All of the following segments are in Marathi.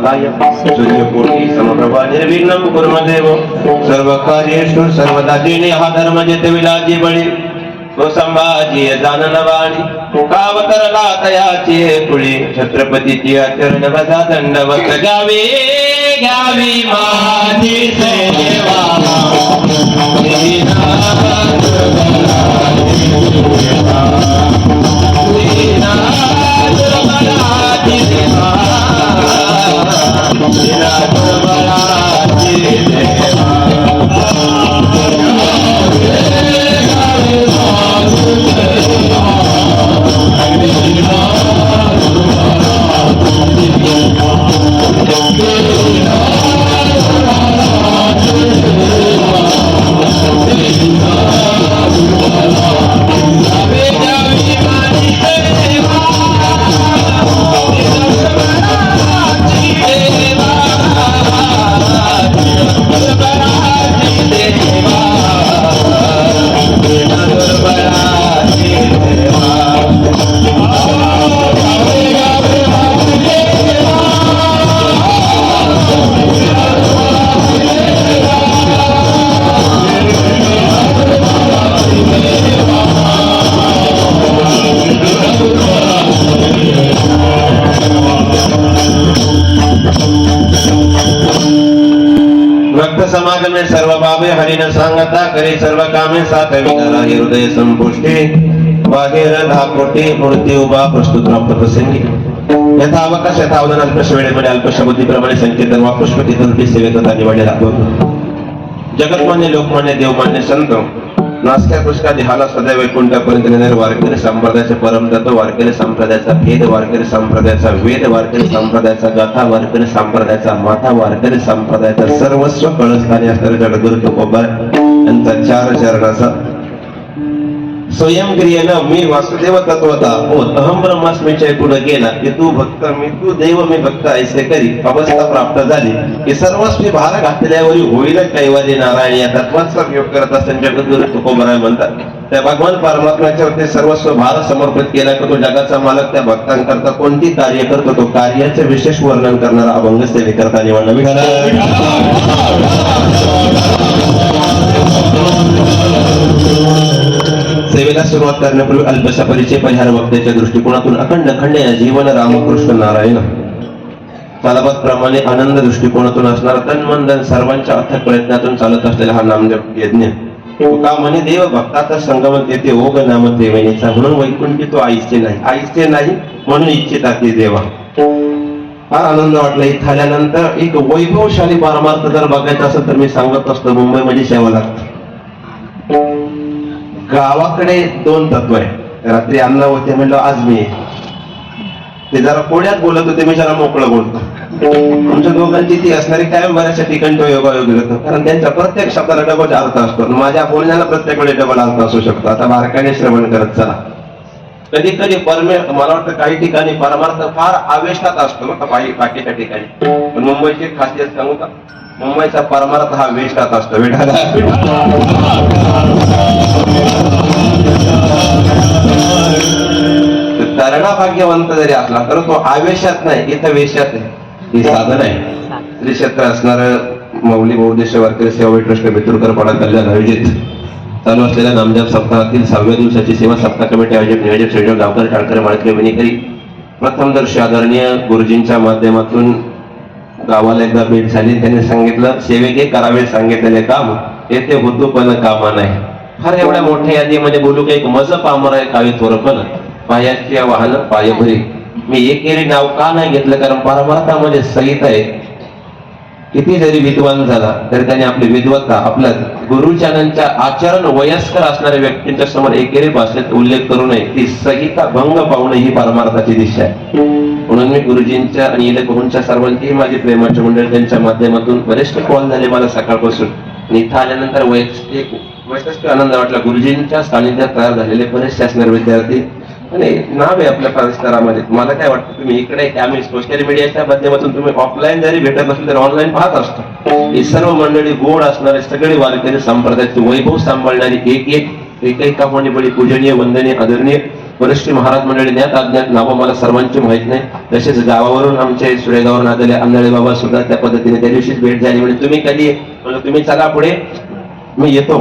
वक्रतुंडमहाकाय सूर्यकोटि समप्रभा निर्विघ्नं कुरु मे देव सर्वकार्येषु सर्वदा जिने हा धर्म जेते विलाजी बळी तो संभाजी जाननवाणी कावतरला तयाची पुळी छत्रपतीची चरण बसा दंडवत घ्यावी घ्यावी माझी सेवा समाज में सर्व बाबे हरिन सांगता करे सर्व कामे साथ विकारा हृदय संपुष्टी बाहेर धाकोटी मूर्ती उभा प्रस्तुत प्राप्त प्रसंगी यथावकाश यथावधान अल्पश वेळेमध्ये अल्पश बुद्धीप्रमाणे संकेतन वा पुष्पती तंत्री सेवेकता निवडले राहतो जगतमान्य लोकमान्य देवमान्य संत नासक्या पुष्कादी हाला सदैव वैकुंठापर्यंत नेणारे वारकरी संप्रदायाचे परमतत्व वारकरी संप्रदायाचा भेद वारकरी संप्रदायाचा वेद वारकरी संप्रदायाचा गाथा वारकरी संप्रदायाचा माथा वारकरी संप्रदायाचा सर्वस्व कळस्थानी असणारे जगद्गुरु तुकोबा यांचा चार चरणाचा स्वयंक्रियेनं मी वासुदेव तत्वता हो अहम ब्रह्मास्मीच्या पुढे गेला की तू भक्त मी तू देव मी भक्त ऐसे करी अवस्था प्राप्त झाली की सर्वस्वी भार घातल्यावरी होईल कैवारी नारायण या तत्वाचा उपयोग करत असताना जगद्गुरु तुकोबराय म्हणतात त्या भगवान परमात्म्याच्या ते सर्वस्व भार समर्पित केला की तो जगाचा मालक त्या भक्तांकरता कोणती कार्य करतो तो कार्याचे विशेष वर्णन करणारा अभंग सेवेकरता निवडला सेवेला सुरुवात करण्यापूर्वी अल्पसा परिचय परिहार वक्त्याच्या दृष्टिकोनातून अखंड खंड या जीवन रामकृष्ण नारायण चालवत प्रमाणे आनंद दृष्टिकोनातून असणारा तन मन धन सर्वांच्या अथक प्रयत्नातून चालत असलेला हा नामजप यज्ञ तुका म्हणे देव भक्ताचा संगम तेथे ओग नाम देवनेचा म्हणून वैकुंठी तो आईचे नाही म्हणून इच्छिता ते देवा फार आनंद वाटला इथं आल्यानंतर एक वैभवशाली परमार्थ जर बघायचा असेल तर मी सांगत असतो मुंबईमध्ये सेवा लागते गावाकडे दोन तत्व आहे रात्री अन्न होते म्हणलं आज मी ते जरा कोड्यात बोलत होते मी जरा मोकळं बोलतो तुमच्या दोघांची ती असणारी काय बऱ्याचशा ठिकाणी तो योगायोग होतो कारण त्यांच्या प्रत्येक शब्दाला डबल अर्थ असतो माझ्या बोलण्याला प्रत्येक वेळी डबल अर्थ असू शकतो आता बारकाने श्रवण करत चला कधी कधी मला वाटतं काही ठिकाणी परमार्थ फार आवेशात असतो बाकीच्या ठिकाणी पण मुंबईची खासियत सांगू का मुंबईचा परमार्थ हा वेष्टात असतो तरणा भाग्यवंत जरी असला तर तो आवेशात नाही इथं वेशात आहे ही साधन आहे श्री क्षेत्र असणार मौली बौद्धेश्वर वारकरी सेवा ट्रस्ट बेतुरकर पाडा कल्याण आयोजित चालू असलेल्या नामजप सप्ताहातील 6व्या दिवसाची सेवा सप्ताह कमिटी आयोजक नियोजक संयोजक गावकर टाळकर माळकरी विनेकरी प्रथमदर्शी आदरणीय गुरुजींच्या माध्यमातून गावाला एकदा भेट झाली त्यांनी सांगितलं सेवेके करावे सांगितलेले काम येथे होतो पण कामा नाही फार एवढ्या मोठ्या यादीमध्ये बोलू की एक मज पामर आहे कावी थोरपण पायाची वाहन पायभरी मी एकेरी नाव का नाही घेतलं कारण परमार्थामध्ये सहित आहे किती जरी विद्वान झाला तरी त्याने आपली विद्वत्ता आपल्या गुरुचरांच्या आचरण वयस्कर असणाऱ्या व्यक्तींच्या समोर एकेरी भाषेत उल्लेख करू नये ती संहिता भंग पावणे ही परमार्थाची दिशा आहे म्हणून मी गुरुजींच्या आणि इलेकरूंच्या सर्वांची माझी प्रेमाची मंडळी त्यांच्या माध्यमातून बरेचसे कॉल झाले मला सकाळपासून आणि इथं आल्यानंतर वैशिष्ट्य आनंद वाटला गुरुजींच्या सानिध्यात तयार झालेले बरेचसे असणारे विद्यार्थी आणि नाव आहे आपल्या परिसरामध्ये मला काय वाटतं तुम्ही इकडे आम्ही सोशल मीडियाच्या माध्यमातून तुम्ही ऑफलाईन जरी भेटत नसेल तर ऑनलाईन पाहत असतो ही सर्व मंडळी गोड असणारे सगळे वारकरी संप्रदायाचे वैभव सांभाळणारी एक एक एका बडी पूजनीय वंदनीय आदरणीय वरिष्ठ महाराज मंडळी ज्ञात अज्ञात नावं मला सर्वांची माहित नाही. तसेच गावावरून आमचे सुरेगावरून आलेले अंधाळे बाबा सुद्धा त्या पद्धतीने त्या दिवशीच भेट झाली. म्हणजे तुम्ही कधी म्हणजे तुम्ही चला पुढे मी येतो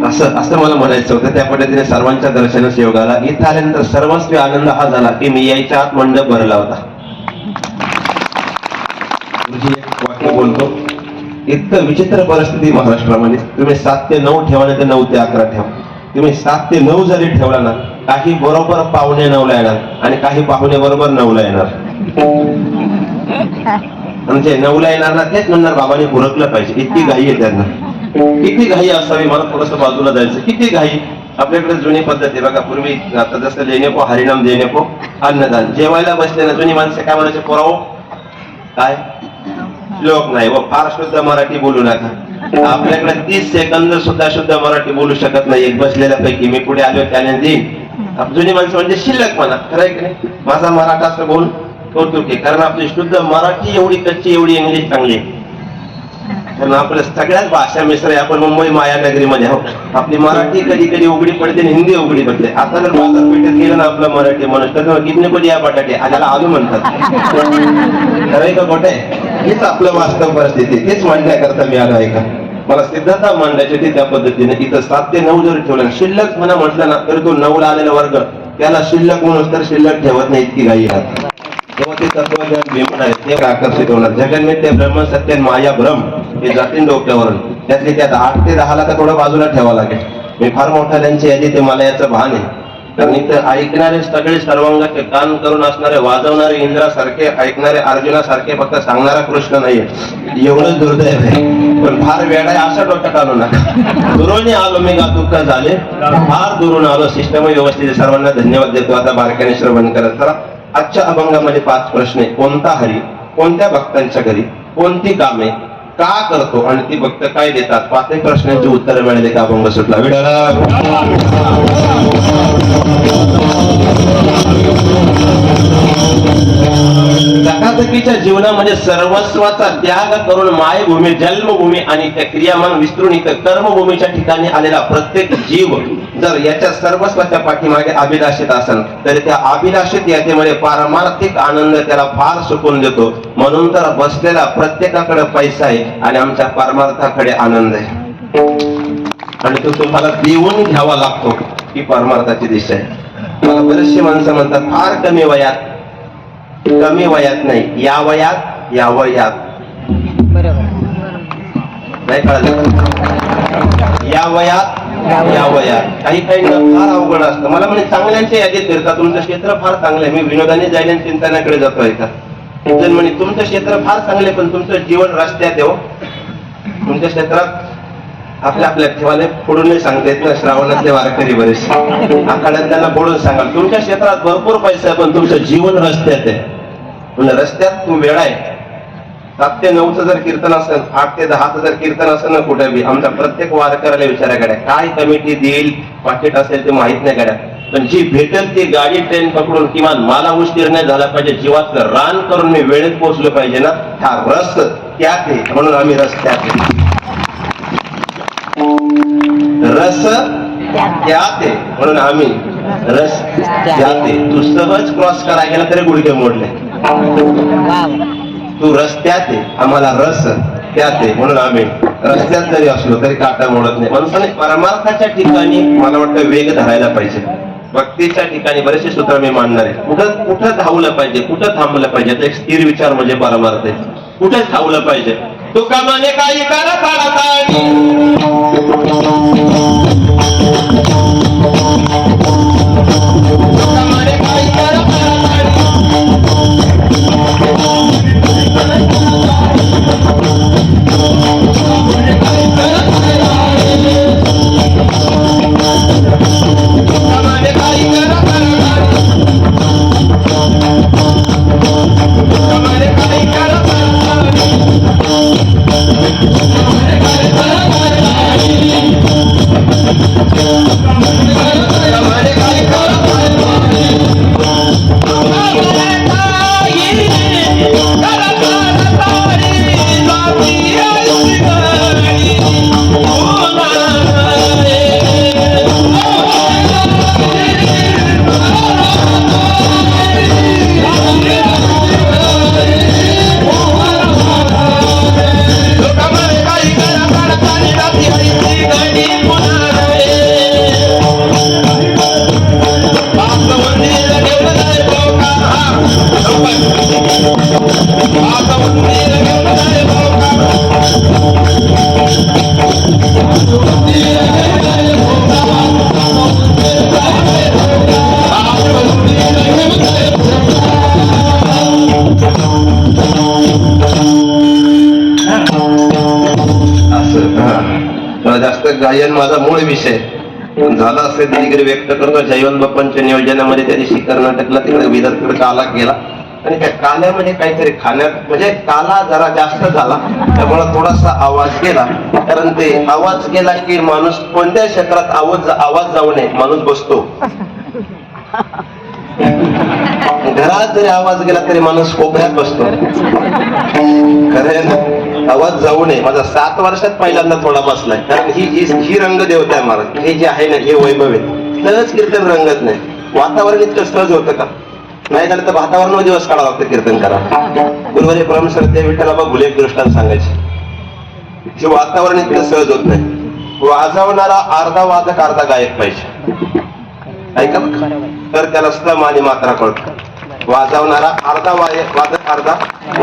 असं मला म्हणायचं होतं. त्या पद्धतीने सर्वांच्या दर्शनास योग आला. इथं आल्यानंतर सर्वस्वी आनंद हा झाला की मी यायच्या आत मंडप भरला होता. एक वाक्य बोलतो, इतकं विचित्र परिस्थिती महाराष्ट्रामध्ये. तुम्ही 7 ते 9 ठेवा नाही तर 9 ते 11 ठेवा. तुम्ही 7 ते 9 जरी ठेवला ना, काही बरोबर पाहुणे 9ला येणार आणि काही पाहुणे बरोबर 9ला येणार. म्हणजे 9ला येणार ना तेच म्हणणार बाबांनी उरकलं पाहिजे. इतकी घाई आहे त्यांना. किती घाई असावी, मला थोडस बाजूला जायचं. किती घाई. आपल्याकडे जुनी पद्धत आहे बघा. पूर्वी आता जसं लेनेपो हरिनाम देनेपो अन्नदान. जेवायला बसले ना जुनी माणसं काय म्हणायचे, पोराओ काय श्लोक नाही व फार शुद्ध मराठी बोलू नका. आपल्याकडे 30 सेकंद सुद्धा शुद्ध मराठी बोलू शकत नाही बसलेल्या पैकी. मी पुढे आलो त्याने देईन. जुनी माणसं म्हणजे शिल्लक म्हणा, खरं आहे की नाही. माझा मराठा असं बोलून कौतुक आहे, कारण आपली शुद्ध मराठी एवढी कच्ची, एवढी इंग्लिश चांगली आहे. कारण आपल्या सगळ्याच भाषा मिश्र आहे. आपण मुंबई मायानगरीमध्ये आहोत. आपली मराठी कधी कधी उघडी पडते आणि हिंदी उघडी पडते. आता जर बाजारपेठेत गेलं ना आपलं मराठी माणूस तर कितने को दिया बटाटे आल्याला आलू म्हणतात. खरंय का खोटं आहे? हेच आपलं वास्तव परिस्थिती. तेच मांडण्याकरता मी आलो आहे का. मला सिद्धता मांडायची होती त्या पद्धतीने. इथं 7 ते 9 जरी ठेवलं, शिल्लक म्हणा म्हटलं ना तर तो 9ला आलेला वर्ग त्याला शिल्लक म्हणून तर शिल्लक ठेवत नाही. इतकी घाई राहते. तेव्हा ते तत्वज्ञान भीमन आहे ते आकर्षित होणार. जगन्मित्य ब्रह्म सत्य माया भ्रम हे जातील डोक्यावरून. त्यातली त्यात 8 ते 10 का थोडं बाजूला ठेवावं लागेल. मी फार मोठा त्यांची यादी ते मला याचं भान आहे. कारण इथं ऐकणारे सगळे सर्वांगाचे कान करून असणारे, वाजवणारे इंद्रासारखे, ऐकणारे अर्जुनासारखे, फक्त सांगणारा कृष्ण नाहीये. एवढंच दुर्दैव आहे. पण फार वेळा आहे असं डोक्यात आणू नका. दुरून आलो मी गा दुःख झाले, फार दुरून आलो. सिस्टम व्यवस्थित. सर्वांना धन्यवाद देतो. आता बारकाने श्रवण करत चला. आजच्या अभंगामध्ये 5 प्रश्न आहे. कोणता हरी कोणत्या भक्तांच्या घरी कोणती कामे का करतो आणि ती भक्त काय देतात. 5 प्रश्नांची उत्तरं मिळाली का अभंग सुटला. धकाधकीच्या जीवनामध्ये सर्वस्वाचा त्याग करून मायभूमी, जन्मभूमी आणि त्या क्रियामान विस्तरून इथं कर्मभूमीच्या ठिकाणी आलेला प्रत्येक जीव जर याच्या सर्वस्वाच्या पाठीमागे अभिलाषित असेल तर त्या अभिलाषित यातेमध्ये पारमार्थिक आनंद त्याला फार सुकून देतो. म्हणून तर बसलेला प्रत्येकाकडे पैसा आहे आणि आमच्या परमार्थाकडे आनंद आहे. आणि तो तुम्हाला देऊन घ्यावा लागतो. ही परमार्थाची दिशा आहे. मला बरेचशी माणसं म्हणतात फार कमी वयात नाही, या वयात नाही कळलं. या वयात काही फार अवघड असतं. मला म्हणजे चांगल्यांच्या यादीत फिरतात. तुमचं क्षेत्र फार चांगलं आहे. मी विनोदाने जायला चिंतनाकडे जातो आहे का. जण म्हणे तुमचं क्षेत्र फार चांगले पण तुमचं जीवन रस्त्यात येऊ. तुमच्या क्षेत्रात आपल्या ठेवाले फोडून नाही सांगता येत ना. श्रावणातले वारकरी बरेचसे आखाड्यात त्यांना फोडून सांगाल तुमच्या क्षेत्रात भरपूर पैसा आहे पण तुमचं जीवन रस्त्यात आहे. म्हणजे रस्त्यात तू वेळा आहे. 7 ते 9चं जर कीर्तन असेल, 8 ते 10चं जर कीर्तन असेल ना कुठे बी, आमच्या प्रत्येक वारकऱ्याला विचाराकडे काय कमिटी देईल पाकिट असेल ते माहित नाही गाड्या. पण जी भेटेल ती गाडी ट्रेन पकडून किमान मला उशीर नाही झाला पाहिजे, जीवाचं रान करून मी वेळेत पोहोचलो पाहिजे ना. हा रस त्यात आहे म्हणून आम्ही रस्त्यात रस त्यात आहे म्हणून आम्ही रस त्यात आहे. तू सहज क्रॉस करायला गेला तरी गुडघे मोडले. तू रस्त्यात आहे, आम्हाला रस त्यात आहे म्हणून आम्ही रस्त्यात जरी असलो तरी काटा मोडत नाही. माणसाने परमार्थाच्या ठिकाणी मला वाटतं वेग धरायला पाहिजे. भक्तीच्या ठिकाणी बरेचसे सूत्र मी मांडणार आहे. कुठं धावलं पाहिजे, कुठं थांबलं पाहिजे. एक स्थिर विचार म्हणजे परमार्थ आहे. कुठेच धावलं पाहिजे. तू कामाने काही करा Come on, जास्त गायन माझा मूळ विषय झाला असेल तरी व्यक्त करतो. जयवंत बाप्पांच्या नियोजनामध्ये त्या दिवशी कर्नाटकला तिकडे विदर्भकडे काला गेला आणि त्या काल्यामध्ये काहीतरी खाण्यात म्हणजे काला जरा जास्त झाला त्यामुळे थोडासा आवाज गेला. कारण ते आवाज गेला की माणूस कोणत्या क्षेत्रात आवाज जाऊ नये माणूस बसतो. घरात जरी आवाज गेला तरी माणूस कोपऱ्यात बसतो. खरं ना, आवाज जाऊ नये. माझा 7 वर्षात पहिल्यांदा थोडा बसलाय. कारण ही रंग देवता आहे महाराज. हे जे आहे ना हे वैभव आहे. सहज कीर्तन रंगत नाही. वातावरण इतकं सहज होतं का? नाही झालं तर वातावरण दिवस काढावं लागतं कीर्तन करा. गुरुवारी परमश्रद्धेय विठ्ठलाबा घुले एक दृष्टांत सांगायचे. हे वातावरण इतकं सहज होत नाही. वाजवणारा अर्धा वादक अर्धा गायक पाहिजे. ऐका तर त्याला स्तम आणि मात्रा कळतो. वाजवणारा अर्धा वादक अर्धा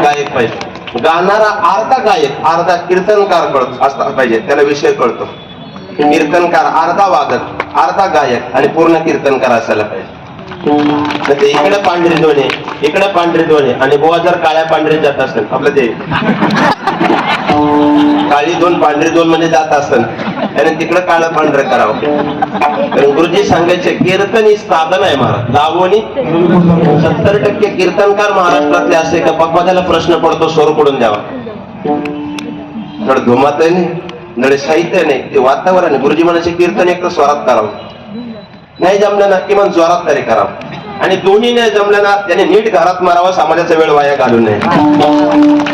गायक पाहिजे. गाणारा अर्धा गायक अर्धा कीर्तनकार कळतो असला पाहिजे. त्याला विषय कळतो. कीर्तनकार अर्धा वादक अर्धा गायक आणि पूर्ण कीर्तनकार असायला पाहिजे. इकडे पांढरी दोणे इकडे पांढरी दोणे आणि बुवा जर काळ्या पांढरी जात असेल आपलं ते काळी दोन पांढरी दोन म्हणजे जात असेल आणि तिकडे काळं पांढरं करावं. कारण गुरुजी सांगायचे कीर्तन ही साधन आहे महाराज. लावणी 70% कीर्तनकार महाराष्ट्रातले असे का पक्वाद्याला प्रश्न पडतो स्वर पडून द्यावा. धड धुमात नाही धड साहित्य नाही ते वातावरण आहे. गुरुजी म्हणायचे कीर्तन एक तर स्वरात करावं. नाही जमलं ना किमान जोरात तरी करावं. आणि दोन्ही नाही जमलं ना त्याने नीट घरात मारावं. समाजाचा वेळ वाया घालू नये.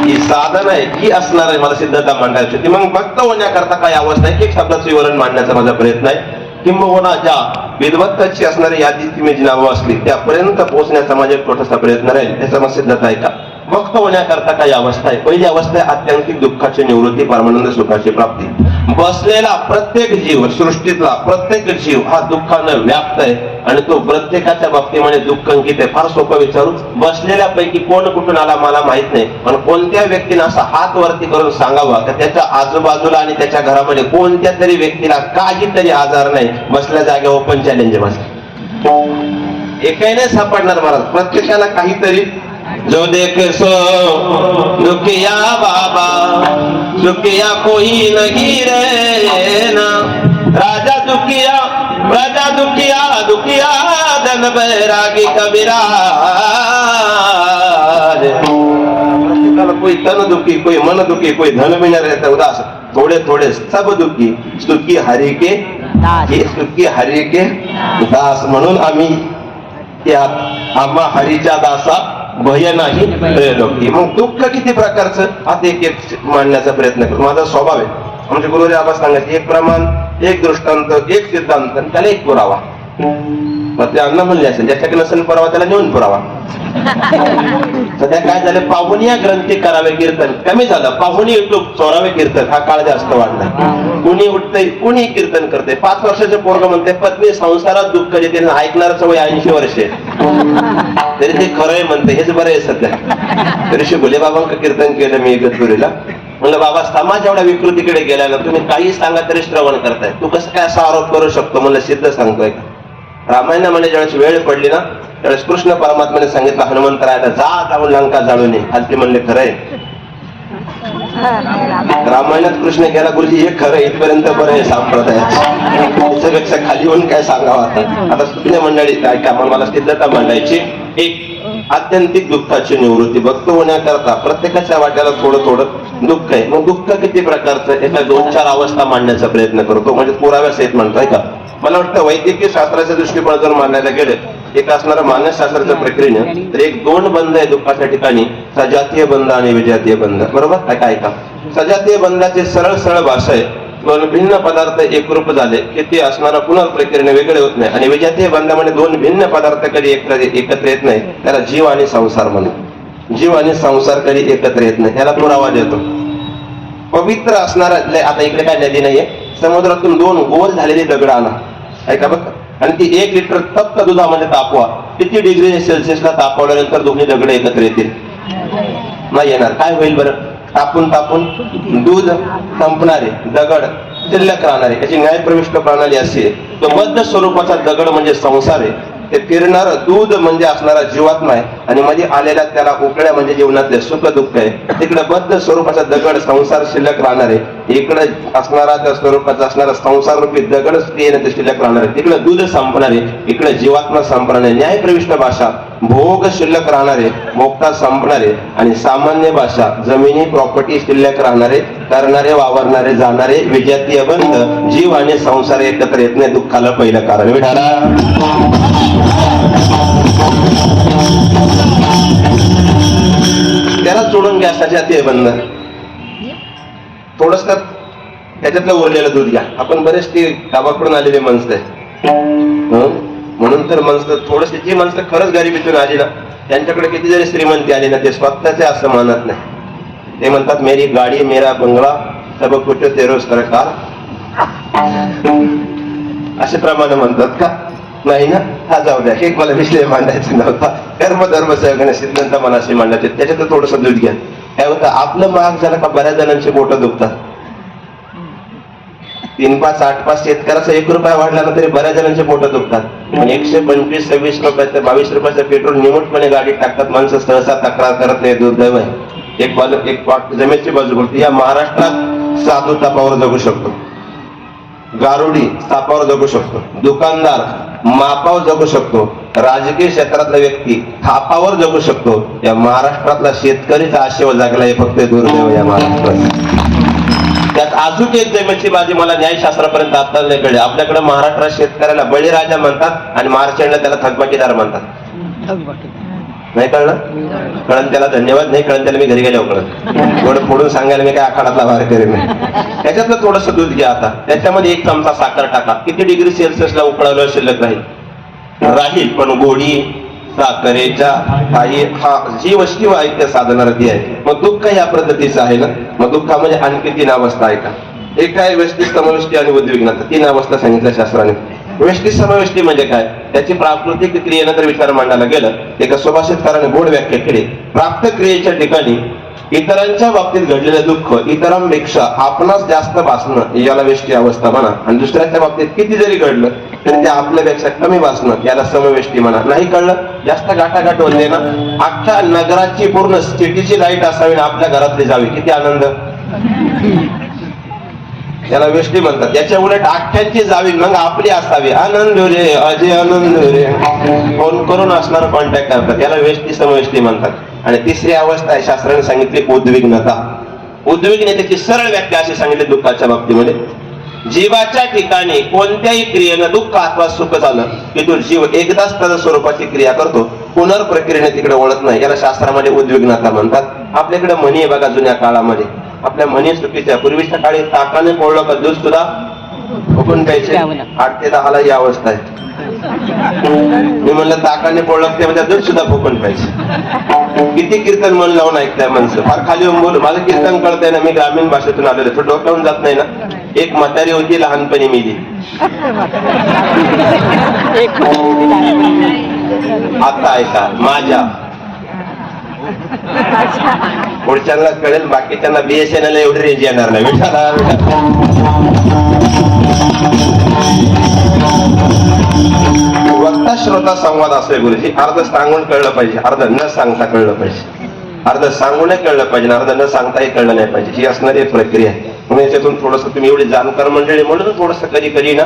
ही साधन आहे ही असणार आहे. मला सिद्धता मांडायची ती मग भक्त होण्याकरता काही अवस्था आहे. एक शब्दाचं विवरण मांडण्याचा माझा प्रयत्न आहे. किंबहुना ज्या विद्वत्ताची असणारी यादी तुम्ही जी नावं असली त्यापर्यंत पोहोचण्याचा माझा एक छोटासा प्रयत्न राहील. त्याचा मग सिद्धता आहे का? भक्त होण्याकरता काही अवस्था आहे. पहिली अवस्था आहे आत्यंतिक दुःखाची निवृत्ती परमानंद सुखाची प्राप्ती. बसलेला प्रत्येक जीव सृष्टीतला प्रत्येक जीव हा दुःखानं व्याप्त आहे आणि तो प्रत्येकाच्या बाबतीमध्ये दुःख अंकित आहे. फार सोपं विचारू. बसलेल्यापैकी कोण कुठून आला मला माहित नाही पण कोणत्या व्यक्तीने असा हात वरती करून सांगावा की त्याच्या आजूबाजूला आणि त्याच्या घरामध्ये कोणत्या तरी व्यक्तीला काहीतरी आजार नाही. बसल्या जागे ओपन चॅलेंज आहे. एकही नाही सापडणार महाराज. प्रत्येकाला काहीतरी जो देख सो दुखिया बाबा दुखिया कोई नहीं रे ना. राजा दुखिया प्रजा दुखिया दुखिया धन बैरागी कबीरा. प्रत्येकाला कोई तन दुखी कोई मन दुखी कोई धन भी न रहता उदास. थोड़े थोड़े सब दुखी सुखी हरि के सुखी हरि के दास. म्हणून आम्ही त्या आम्हा हरीच्या दासा भय नाही त्रैलोकी. मग दुःख किती प्रकारचं आता एक एक मांडण्याचा प्रयत्न करतो. माझा स्वभाव आहे. आमच्या गुरुजी आबा सांगायचे एक प्रमाण एक दृष्टांत एक सिद्धांत त्याला एक पुरावा. मग ते अन्न म्हणले असेल ज्याच्याकडे नसेल पुरावा त्याला नेऊन पुरावा. सध्या काय झालं पाहुणिया ग्रंथी करावे कीर्तन कमी झालं. पाहुणी युट्यूब चोरावे कीर्तन हा काळ जास्त वाढला. कुणी उठतंय कुणी कीर्तन करते. 5 वर्षाचे पोरग म्हणते पत्नी संसारात दुःख देते. ऐकणारच वय 80 वर्षे तरी ते खरंय म्हणते. हेच बरं आहे सध्या. तरी भोले बाबांक कीर्तन केलं मी इगतपुरीला. म्हणलं बाबा समाज एवढ्या विकृतीकडे गेला ना तुम्ही काही सांगा तरी श्रवण करताय. तू कसं काय असा आरोप करू शकतो. म्हणलं सिद्ध सांगतोय. रामायणामध्ये ज्यावेळेस वेळ पडली ना त्यावेळेस कृष्ण परमात्म्याने सांगितलं हनुमंतरायाला जा जाऊन लंका जाळू नये. आज ते म्हणले खरंय. रामायणात कृष्ण गेला गुरुजी हे खरं इथपर्यंत बरं आहे संप्रदायात. त्याच्यापेक्षा खाली येऊन काय सांगावं. आता सुज्ञ मंडळी काय काय मला सिद्धता मांडायची. एक आत्यंतिक दुःखाची निवृत्ती. भक्त होण्याकरता प्रत्येकाच्या वाट्याला थोडं थोडं दुःख आहे. मग दुःख किती प्रकारचं याच्या 2-4 अवस्था मांडण्याचा प्रयत्न करतो. म्हणजे पुराव्यासहित म्हणतोय का. मला वाटतं वैद्यकीय शास्त्राच्या दृष्टिकोनातून मांडायला गेले एक असणारं मानसशास्त्राच्या प्रक्रियेने तर 1-2 बंध आहे दुःखाच्या ठिकाणी. सजातीय बंध आणि विजातीय बंध. बरोबर ऐका. सजातीय बंधाची सरळ सरळ भाषा आहे. 2 भिन्न पदार्थ एकरूप झाले की ते असणारा पुनर्प्रक्रियेने वेगळे होत नाही. आणि विजातीय बंधामध्ये 2 भिन्न पदार्थ कधी एकत्र येत नाही. त्याला जीव आणि संसार म्हणून. जीव आणि संसार कधी एकत्र येत नाही. याला पुरावा देतो. पवित्र असणारा आता इकडे काय नदी नाहीये. समुद्रातून 2 गोल झालेली दगड आणा. ऐका बघ. आणि ती 1 लिटर तप्त दुधामध्ये तापवा. किती डिग्री सेल्सिअसला तापवल्यानंतर दोन्ही दगड एकत्र येतील. नाही येणार. काय होईल बरं? तापून तापून दूध संपणारे, दगड शिल्लक राहणारे. याची न्यायप्रविष्ट प्रणाली अशी आहे. तो बद्ध स्वरूपाचा दगड म्हणजे संसार आहे. ते फिरणारं दूध म्हणजे असणारा जीवात्मा आहे आणि मध्ये आलेल्या त्याला उकळ्या म्हणजे जीवनातले सुख दुःख आहे. तिकडे बद्ध स्वरूपाचा दगड संसार शिल्लक राहणार आहे. इकडे असणारा त्या स्वरूपाचा असणारा संसार रूपी दगड ते शिल्लक राहणार आहे. तिकडे दूध संपणार आहे, इकडे जीवात्मा संपणार आहे. न्यायप्रविष्ट भाषा भोग शिल्लक राहणारे, भोगता संपणारे. आणि सामान्य भाषा जमिनी प्रॉपर्टी शिल्लक राहणारे, करणारे वावरणारे जाणारे. विजातीय बंध जीव आणि संसार एकत्र येत नाही, दुःखाला पहिलं कारण. विठाला त्याला सोडून घ्या सजातीय बंध. थोडस त्याच्यातलं उरलेलं दूध घ्या. आपण बरेच ती गावाकडून आलेले माणसं आहे, म्हणून तर माणसं थोडस जी माणसं खरंच गरिबीतून आली ना, त्यांच्याकडे किती जरी श्रीमंती आली ना, ते स्वतःचे असं मानत नाही. ते म्हणतात मेरी गाडी मेरा बंगला सब कुछ तेरो सरकार, असे प्रमाणे म्हणतात का? नाही ना, हा जाऊ द्या. एक मला विषय मांडायचा नव्हता. कर्म धर्म सहगण सिद्धांत मनाशी मांडायचे. त्याच्यात थोडस दूध घ्या. काय होतं, आपलं महाग झालं का बऱ्याच जणांची बोटं दुखतात. 3, 5, 8, 5 शेतकऱ्याचा 1 रुपया वाढला ना तरी बऱ्याच जणांचे पोटं दुखतात. पण 125, 26 रुपयाचं 22 रुपयाचं पेट्रोल निमूटपणे गाडीत टाकतात. माणसं सहसा तक्रार करत नाही. दुर्दैव आहे. एक जमेची बाजू बोलते. या महाराष्ट्रात साधू तापावर जगू शकतो, गारुडी तापावर जगू शकतो, दुकानदार मापावर जगू शकतो, राजकीय क्षेत्रातला व्यक्ती थापावर जगू शकतो. या महाराष्ट्रातला शेतकरीचा आशेवर जगला हे फक्त दुर्दैव या महाराष्ट्रात. त्यात अजून एक जमेची बाजी मला न्यायशास्त्रापर्यंत आता नाही कळले. आपल्याकडे महाराष्ट्रात शेतकऱ्याला बळीराजा म्हणतात आणि मार्चंडला त्याला थकबाकीदार म्हणतात. नाही कळलं? कळण त्याला धन्यवाद नाही, कळण त्याला मी घरी गेल्यावर कळत. थोडं फोडून सांगायला मी काय आखाडातला भार करेन नाही. त्याच्यातलं थोडस दूध घ्या. आता त्याच्यामध्ये 1 चमचा साखर टाका. किती डिग्री सेल्सिअसला उकळवलं शिल्लक राहील पण गोडी साखरेच्या काही जी वस्तू आहे त्या साधनार्थी आहे. मग दुःख या पद्धतीचं आहे ना. मग दुःखामध्ये आणखी 3 अवस्था आहे का? एक आहे व्यष्टी, समव्यष्टी आणि उद्विग्नता. 3 अवस्था सांगितल्या शास्त्राने. व्यष्टी समव्यष्टी म्हणजे काय? त्याची प्राकृतिक क्रियेनंतर विचार मांडायला गेलं. एका सुभाषितकाराने गोड व्याख्या केली. प्राप्त क्रियेच्या ठिकाणी इतरांच्या बाबतीत घडलेलं दुःख इतरांपेक्षा आपणास जास्त भासणं याला व्यष्टी अवस्था म्हणा. आणि दुसऱ्याच्या बाबतीत किती जरी घडलं तरी ते आपल्यापेक्षा कमी भासणं याला समव्यष्टी म्हणा. नाही कळलं? जास्त गाठागाठ होते ना. अख्ख्या नगराची पूर्ण सिटीची लाईट असावी ना आपल्या घरातली जावी, किती आनंद. याला व्यष्टी म्हणतात. याच्या उलट अख्ख्यांची जावी मग आपली असावी. आनंद रे अजय आनंद रे फोन करून असणार कॉन्टॅक्ट करतात. याला व्यष्टी समव्यष्टी म्हणतात. आणि तिसरी अवस्था आहे शास्त्राने सांगितली उद्विग्नता. उद्विग्नतेची सरळ व्याख्या अशी सांगितली दुःखाच्या बाबतीमध्ये. जीवाच्या ठिकाणी कोणत्याही क्रियेनं दुःख अथवा सुख झालं की तो जीव एकदाच त्याच्या स्वरूपाची क्रिया करतो, पुनर्प्रक्रियेने तिकडे वळत नाही. याला शास्त्रामध्ये उद्विग्नता म्हणतात. आपल्याकडे म्हणी आहे बघा जुन्या काळामध्ये. आपल्या म्हणी चुकीच्या. पूर्वीच्या काळी ताकाने पोळलं का दूध सुद्धा फुकून प्यायचे. 8 ते 10 ही अवस्था आहे. मी म्हणलं ताकाने पोळलं ते म्हणजे दूध सुद्धा फुकून प्यायचे. किती कीर्तन मन लावून ऐकताय माणसं. फार खाली बोल. माझं कीर्तन कळतंय ना, मी ग्रामीण भाषेतून आलेलो. तो डोक्यावरून जात नाही ना. एक म्हातारी होती लहानपणी मिली, आता ऐका माझ्या. पुढच्यांना कळेल, बाकीच्यांना BSNL एवढी रेंज येणार नाही. वक्ता श्रोता संवाद असे गुरुजी. अर्ध सांगून कळलं पाहिजे, अर्ध न सांगता कळलं पाहिजे. अर्ध सांगून कळलं पाहिजे, अर्ध न सांगताही कळलं नाही पाहिजे. ही असणारी एक प्रक्रिया आहे. म्हणून याच्यातून थोडस तुम्ही एवढी जाणकार मंडळी म्हणून थोडस कधी कधी ना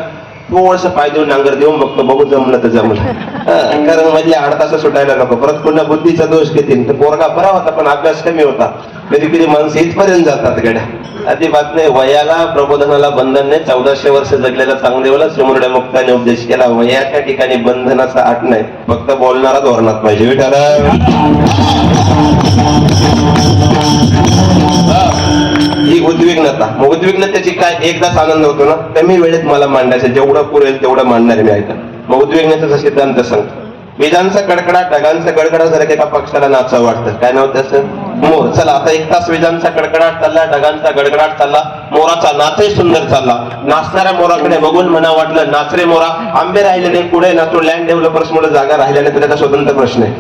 थोडस पाय देऊन नांगर देऊन बघतो, बघू जमलं तर जमलं. कारण मधल्या 8 तास सुटायला नको. परत पुन्हा बुद्धीचा दोष घेतील. तर पोरगा बरा होता पण अभ्यास कमी होता. कधी कधी माणसं इथपर्यंत जातात गड्या. अजिबात नाही. वयाला प्रबोधनाला बंधन नाही. 1400 वर्ष जगलेला चांगदेवाला श्रीमुरड्या मुक्ताने उपदेश केला. वयाच्या ठिकाणी बंधनाचा आठ नाही, फक्त बोलणारा धोरणात पाहिजे. ही उद्विग्नता. मग उद्विग्नतेची काय? एकदाच आनंद होतो ना. कमी वेळेत मला मांडायचं, जेवढं पुरेल तेवढं मांडणार मी. ऐका, मग उद्विग्नतेचा सिद्धांत सांगतो. विजांचा कडकडाट, ढगांचा गडगडाट झाला की एका पक्षाला नाचावं वाटतं. काय नाव त्याचं? मोर. चला आता 1 तास विजांचा कडकडाट चालला, ढगांचा गडगडाट चालला, मोराचा नाचही सुंदर चालला. नाचणाऱ्या मोराकडे बघून म्हणा वाटलं नाच रे मोरा. आंबे राहिले नाही पुढे ना. तो लँड डेव्हलपर्स मुळे जागा राहिल्या नाही तर त्याचा स्वतंत्र प्रश्न आहे.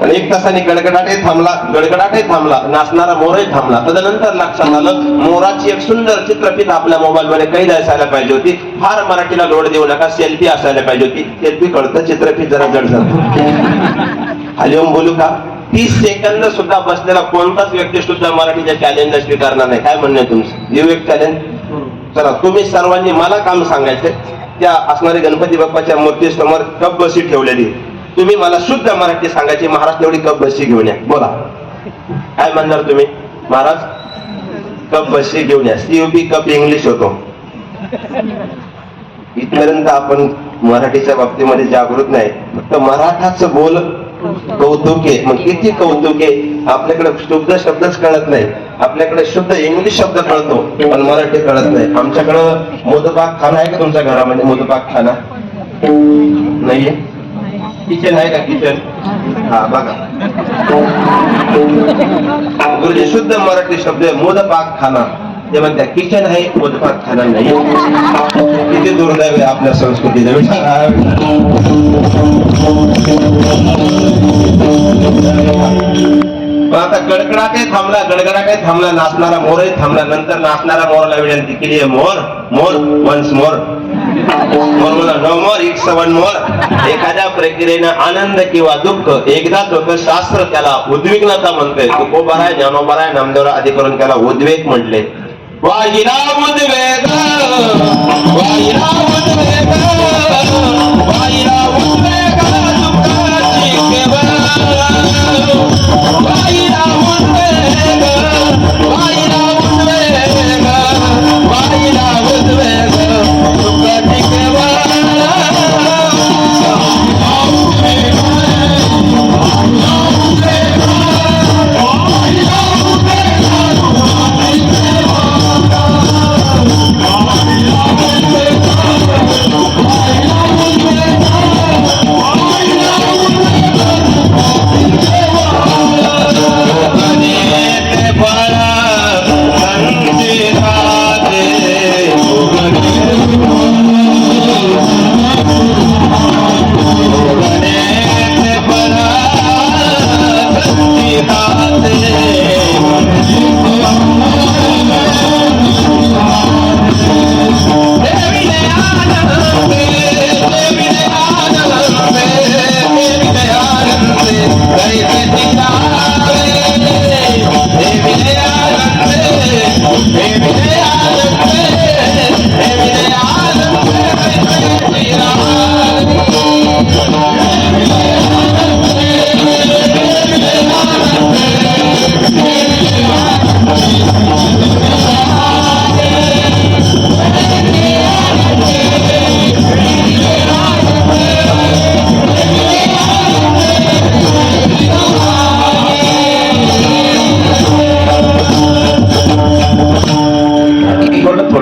आणि 1 तासाने गडगडाटही थांबला, नाचणारा मोरही थांबला. तदनंतर लक्षात आलं मोराची एक सुंदर चित्रफित आपल्या मोबाईल मध्ये कैद असायला पाहिजे होती. फार मराठीला लोड देऊ नका, सेल्फी असायला पाहिजे होती. सेल्फी कळतं, चित्रफित जरा जड जात. खाली येऊन बोलू का? 30 सेकंद सुद्धा बसलेला कोणताच व्यक्ती सुद्धा मराठीच्या चॅलेंजला स्वीकारणार नाही. काय म्हणणं आहे तुमचं? देऊ एक चॅलेंज. चला, तुम्ही सर्वांनी मला काम सांगायचं. त्या असणारे गणपती बाप्पाच्या मूर्ती समोर कप बशी ठेवलेली, तुम्ही मला शुद्ध मराठी सांगायची. महाराज तेवढी कप बशी घेऊन या. बोला, काय म्हणणार तुम्ही? महाराज कप बशी घेऊन या. CUP कप इंग्लिश होतो. इथपर्यंत आपण मराठीच्या बाबतीमध्ये जागृत नाही. फक्त मराठाच बोल कौतुक आहे. मग किती कौतुक आहे. आपल्याकडे शुद्ध शब्दच कळत नाही. आपल्याकडे शुद्ध इंग्लिश शब्द कळतो पण मराठी कळत नाही. आमच्याकडं मोदपाक खाना आहे का तुमच्या घरामध्ये? मोदपाक खाना नाहीये? किचन आहे का? किचन, हा बघा. गुरुजी शुद्ध मराठी शब्द आहे मोदपाक खाना. ते म्हणत्या किचन आहे, मोदपाक खाना नाही. किती दुर्दैव आहे आपल्या संस्कृतीचं. आता गडगडाटे थांबला, नाचणारा मोरही थांबला. नंतर नाचणारा मोरला विनंती केली आहे, मोर मोर वन्स मोर. मोर म्हणा, no more, it's one more. एखाद्या प्रक्रियेनं आनंद किंवा दुःख एकदाच होतं. शास्त्र त्याला उद्विग्नता म्हणतंय. तुकोबाराय, ज्ञानोबाराय, नामदेवराय आदी करून त्याला उद्वेग म्हटले. वाहिला उद्वेग, वाहिला उद्वेग, वाहिला उद्वेग, दुःखाची केवळ. वाहिला उद्वेग, वाहिला उद्वेग, वाहिला उद्वेग, दुःखाची केवळ.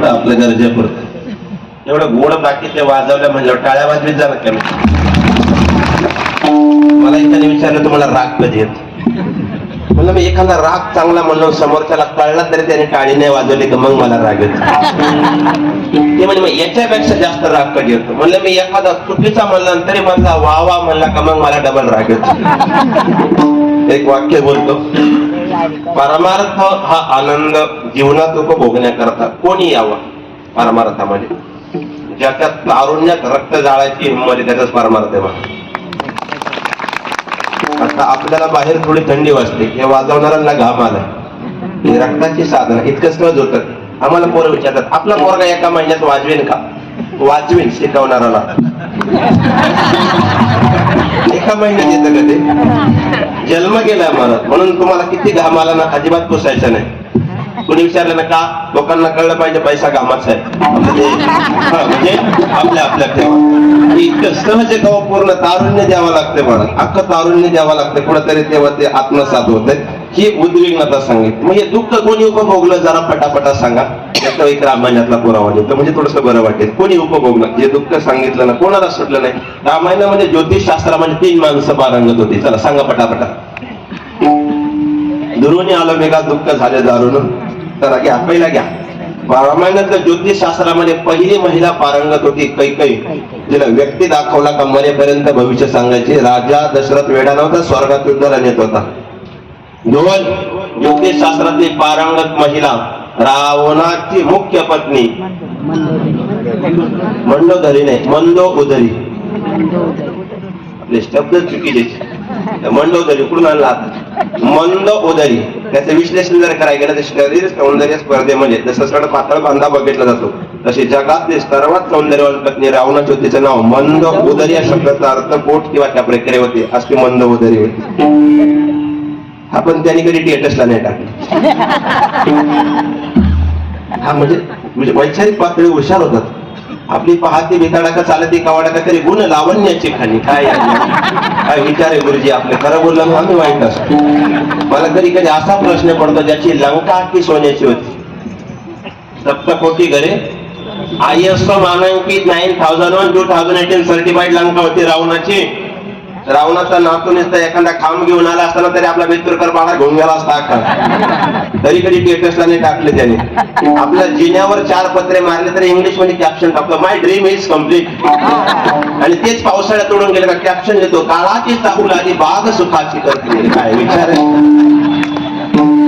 आपल्या गरजेपुरतं एवढं गोड बाकीचे वाजवलं म्हणलं टाळ्या वाजवीत जाणार का? मला एकाने विचारलं तुम्हाला राग कधी येत? म्हणलं मी एखादा राग चांगला म्हणलो समोरच्याला कळला तरी त्याने टाळी नाही वाजवली की मग मला राग येतो. ते म्हणजे मग याच्यापेक्षा जास्त राग कधी येतो? म्हणलं मी एखादा चुकीचा म्हणला तरी माझा वा वा म्हणला का मग मला डबल राग येतो. एक वाक्य बोलतो, परमार्थ हा आनंद जीवनात उपभोगण्याकरता कोणी यावं. परमार्थामध्ये ज्याच्या तारुण्यात रक्त जाळायची हिंमत आहे त्याचाच परमार्थ आहे. आता आपल्याला बाहेर थोडी थंडी वाजते, हे वाजवणाऱ्यांना घाम आलाय, ही रक्ताची साधना. इतकं सहज होतं. आम्हाला पोरं विचारतात आपला पोरगा एका महिन्यात वाजवेन का? वाजवेन शिकवणाराला. एका महिन्यात येतं का ते? जन्म गेलाय मला म्हणून तुम्हाला किती घाम आला ना अजिबात पुसायचं नाही. कोणी विचारलं ना का? लोकांना कळलं पाहिजे पैसा घामाचा आहे. म्हणजे आपल्या ठेवा. इतकं सहज आहे का पूर्ण तारुण्य द्यावं लागते मला, अख्खं तारुण्य द्यावं लागतं कुठेतरी, तेव्हा ते आत्मसात होत. ही उद्विग्नता सांगितली. म्हणजे दुःख कोणी उपभोगलं जरा पटापटा सांगा. त्याचा एक रामायणातला पुरावा देतो म्हणजे थोडस बरं वाटेल. कोणी उपभोगलं जे दुःख सांगितलं ना कोणाला सुटलं नाही. रामायणामध्ये ज्योतिषशास्त्रामध्ये 3 माणसं पारंगत होती. चला सांगा पटापटा. दुरुनी आलं मेघा दुःख झाले दारुण. तर घ्या पहिला घ्या. रामायणातल्या ज्योतिषशास्त्रामध्ये पहिली महिला पारंगत होती कैकेयी. तिला व्यक्ती दाखवला का मरेपर्यंत भविष्य सांगायचे. राजा दशरथ वेडा नव्हता, स्वर्गात युद्धाला नेत होता. दोन, ज्योतिषशास्त्रातली पारंगत महिला, रावणाची मुख्य पत्नी मंडोदरी नाही, मंदो उदरी. आपले शब्द चुकीचे. मंडोदरी कुठून आणला? मंद उदरी. त्याचं विश्लेषण जर करायला गेलं तर शरीर सौंदर्य स्पर्धेमध्ये जसं सड पातळ बांधा बघितला जातो, तशी जगातली सर्वात सौंदर्यवान पत्नी रावणाची होती. तिचं नाव मंद उदरी या शब्दाचा अर्थ पोट किंवा त्या प्रक्रियेवरती असली मंद उदरी होती. आपण त्यांनी कधी थिएटर्सला नाही टाकले. हा म्हणजे वैचारिक पातळी हुशार होतात. आपली पहाती बिताडा का चालती कावाडा का तरी गुण लावण्याची खाणी. काय काय विचार आहे गुरुजी आपले. खरं बोललं ना आम्ही वाईट असतो. मला कधी कधी असा प्रश्न पडतो ज्याची लंका की सोन्याची होती. सप्तकोटी घरे, ISO मानांकित 9001 2018 सर्टिफाईड लंका होती रावणाची. रावणाचा नातू नुसता एखादा खांब घेऊन आला असताना तरी आपला बेतुरकर पाडा घेऊन गेला असता अख्खा. तरी कधी थिएटर्सला नाही टाकले त्याने. आपल्या जिन्यावर 4 पत्रे मारले तरी इंग्लिश मध्ये कॅप्शन टाकतो, माय ड्रीम इज कम्प्लीट. आणि तेच पावसाळ्यात तोडून गेले का कॅप्शन देतो, काळाची चाहूल आधी बाग सुखाची करते. काय विचार आहे.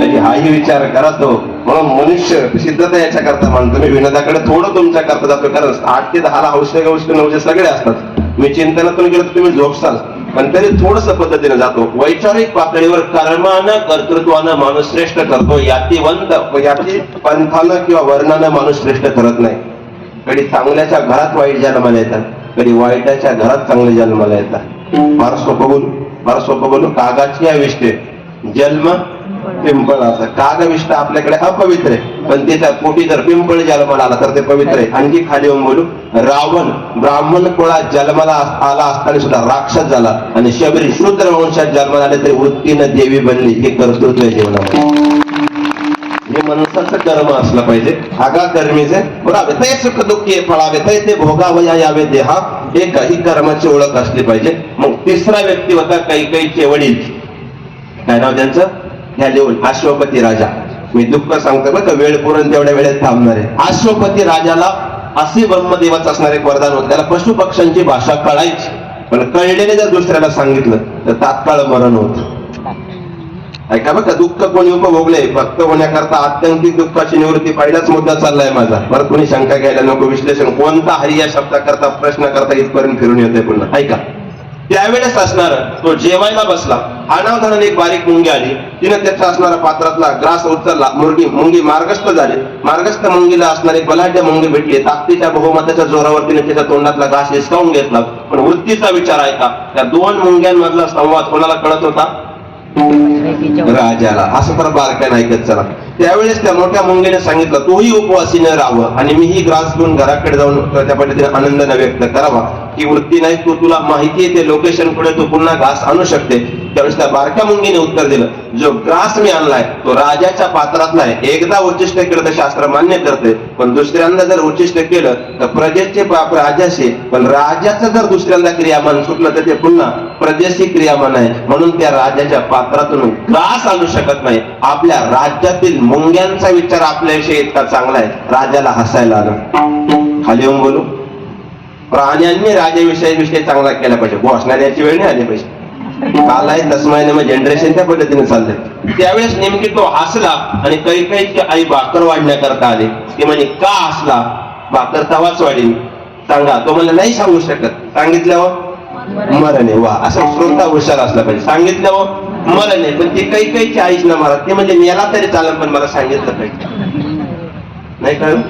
कधी हाही विचार करा तो. म्हणून मनुष्य सिद्धता याच्या करता मानतो. मी विनोदाकडे थोडं तुमच्या करता जातो, कारण 8 ते 10 हौशे गौशे 9 सगळे असतात. मी चिंतनातून गेलो तर तुम्ही झोपसाल, पण तरी थोडस पद्धतीने जातो. वैचारिक पातळीवर कर्मानं कर्तृत्वानं माणूस श्रेष्ठ करतो. यातीवंत याती पंथानं किंवा वर्णानं माणूस श्रेष्ठ ठरत नाही. कधी चांगल्याच्या घरात वाईट जन्माला येतात, कधी वाईटाच्या घरात चांगले जन्माला येतात. फार सोपं बोलू. कागाची आविष्टे जन्म पिंपळाचा. कागविष्ट आपल्याकडे अपवित्र आहे, पण त्याच्या पोटी जर पिंपळ जन्माला आला तर ते पवित्र आहे. आणखी खाली येऊन बोलू. रावण ब्राह्मण कुळात जन्माला आला असताना सुद्धा राक्षस झाला, आणि शबरी शूद्र वंशात जन्माला आले तरी वृत्तीनं देवी बनली. हे कर्तृत्व आहे जीवनामध्ये. हे माणसाचं कर्म असलं पाहिजे. आगा कर्मीचे बरोबर ते सुख दुःखी फळावे ते भोगावया यावे देहा. हे काही कर्माची ओळख असली पाहिजे. मग तिसरा व्यक्ती होता कैकेयीचे वडील. काय नाव त्यांचं? ह्या लिहून अश्वपती राजा. मी दुःख सांगतो बरं का, वेळ पुरण तेवढ्या वेळेत थांबणार आहे. अश्वपती राजाला असे ब्रह्मदेवाचं असणार एक वरदान होतं. त्याला पशु पक्ष्यांची भाषा कळायची, पण कळलेले जर दुसऱ्याला सांगितलं तर तात्काळ मरण होत. ऐका बघा, दुःख कोणी उपभोगले भक्त होण्याकरता आत्यंतिक दुःखाची निवृत्ती पहिलाच मुद्दा चाललाय माझा. बरं कोणी शंका घ्यायला नको. विश्लेषण कोणता हरी या शब्दाकरता प्रश्न करता इथपर्यंत फिरून येतोय पुन्हा. ऐका, त्यावेळेस असणार तो जेवायला बसला. अनावधानाने एक बारीक मुंगी आली. तिने त्याचा असणारा पात्रातला ग्रास उचलला. मुंगी मार्गस्थ झाली. मार्गस्थ मुंगीला असणार एक बलाढ्य मुंगी भेटली. ताकदीच्या बहुमताच्या जोरावर तिने त्याच्या तोंडातला घास हिसकावून घेतला. पण वृत्तीचा विचार ऐका, त्या 2 मुंग्यांमधला संवाद कोणाला कळत होता? राजाला. असं तर बारक्यानं ऐकत चला. त्यावेळेस त्या मोठ्या मुंगीने सांगितलं, तूही उपवासी न राहावं आणि मीही ग्रास घेऊन घराकडे जाऊन त्या पद्धतीने आनंदाने व्यक्त करावा. ही वृत्ती नाही, तुला माहिती आहे ते लोकेशन पुढे तू पुन्हा घास आणू शकते. त्यावेळेस त्या बारक्या मुंगीने उत्तर दिलं, जो ग्रास मी आणलाय तो राजाच्या पात्रातला आहे. एकदा उच्चिष्ट केलं तर शास्त्र मान्य करते, पण दुसऱ्यांदा जर उच्चिष्ट केलं तर प्रजेचे पाप राजाशी. पण राजाचं जर दुसऱ्यांदा क्रियामान सुटलं तर ते पुन्हा प्रजेशी क्रियामान आहे. म्हणून त्या राजाच्या पात्रातून ग्रास आणू शकत नाही. आपल्या राज्यातील मुंग्यांचा विचार आपल्याविषयी इतका चांगला आहे, राजाला हसायला आलं. खाली येऊन बोलू. प्राण्यांनी राजाविषयी चांगला केला पाहिजे. घोषणा द्यायची वेळ नाही आली पाहिजे. काल आहे तस्मायने मग जनरेशन त्या पद्धतीने चाललंय. त्यावेळेस नेमकी तो हसला आणि कैकेयीची आई भाकर वाढण्याकरता आली. ती म्हणे, का हसला? भाकर तवाच वाढीन. सांगा. तो मला नाही सांगू शकत. सांगितल्यावर मरण आहे. वा, असं श्रोता हुशार असला पाहिजे. सांगितल्यावर मरण आहे, पण ती कैकेयीची आईच ना मला. ते म्हणजे मेला तरी चालेल, पण मला सांगितलं पाहिजे. नाही कळलं?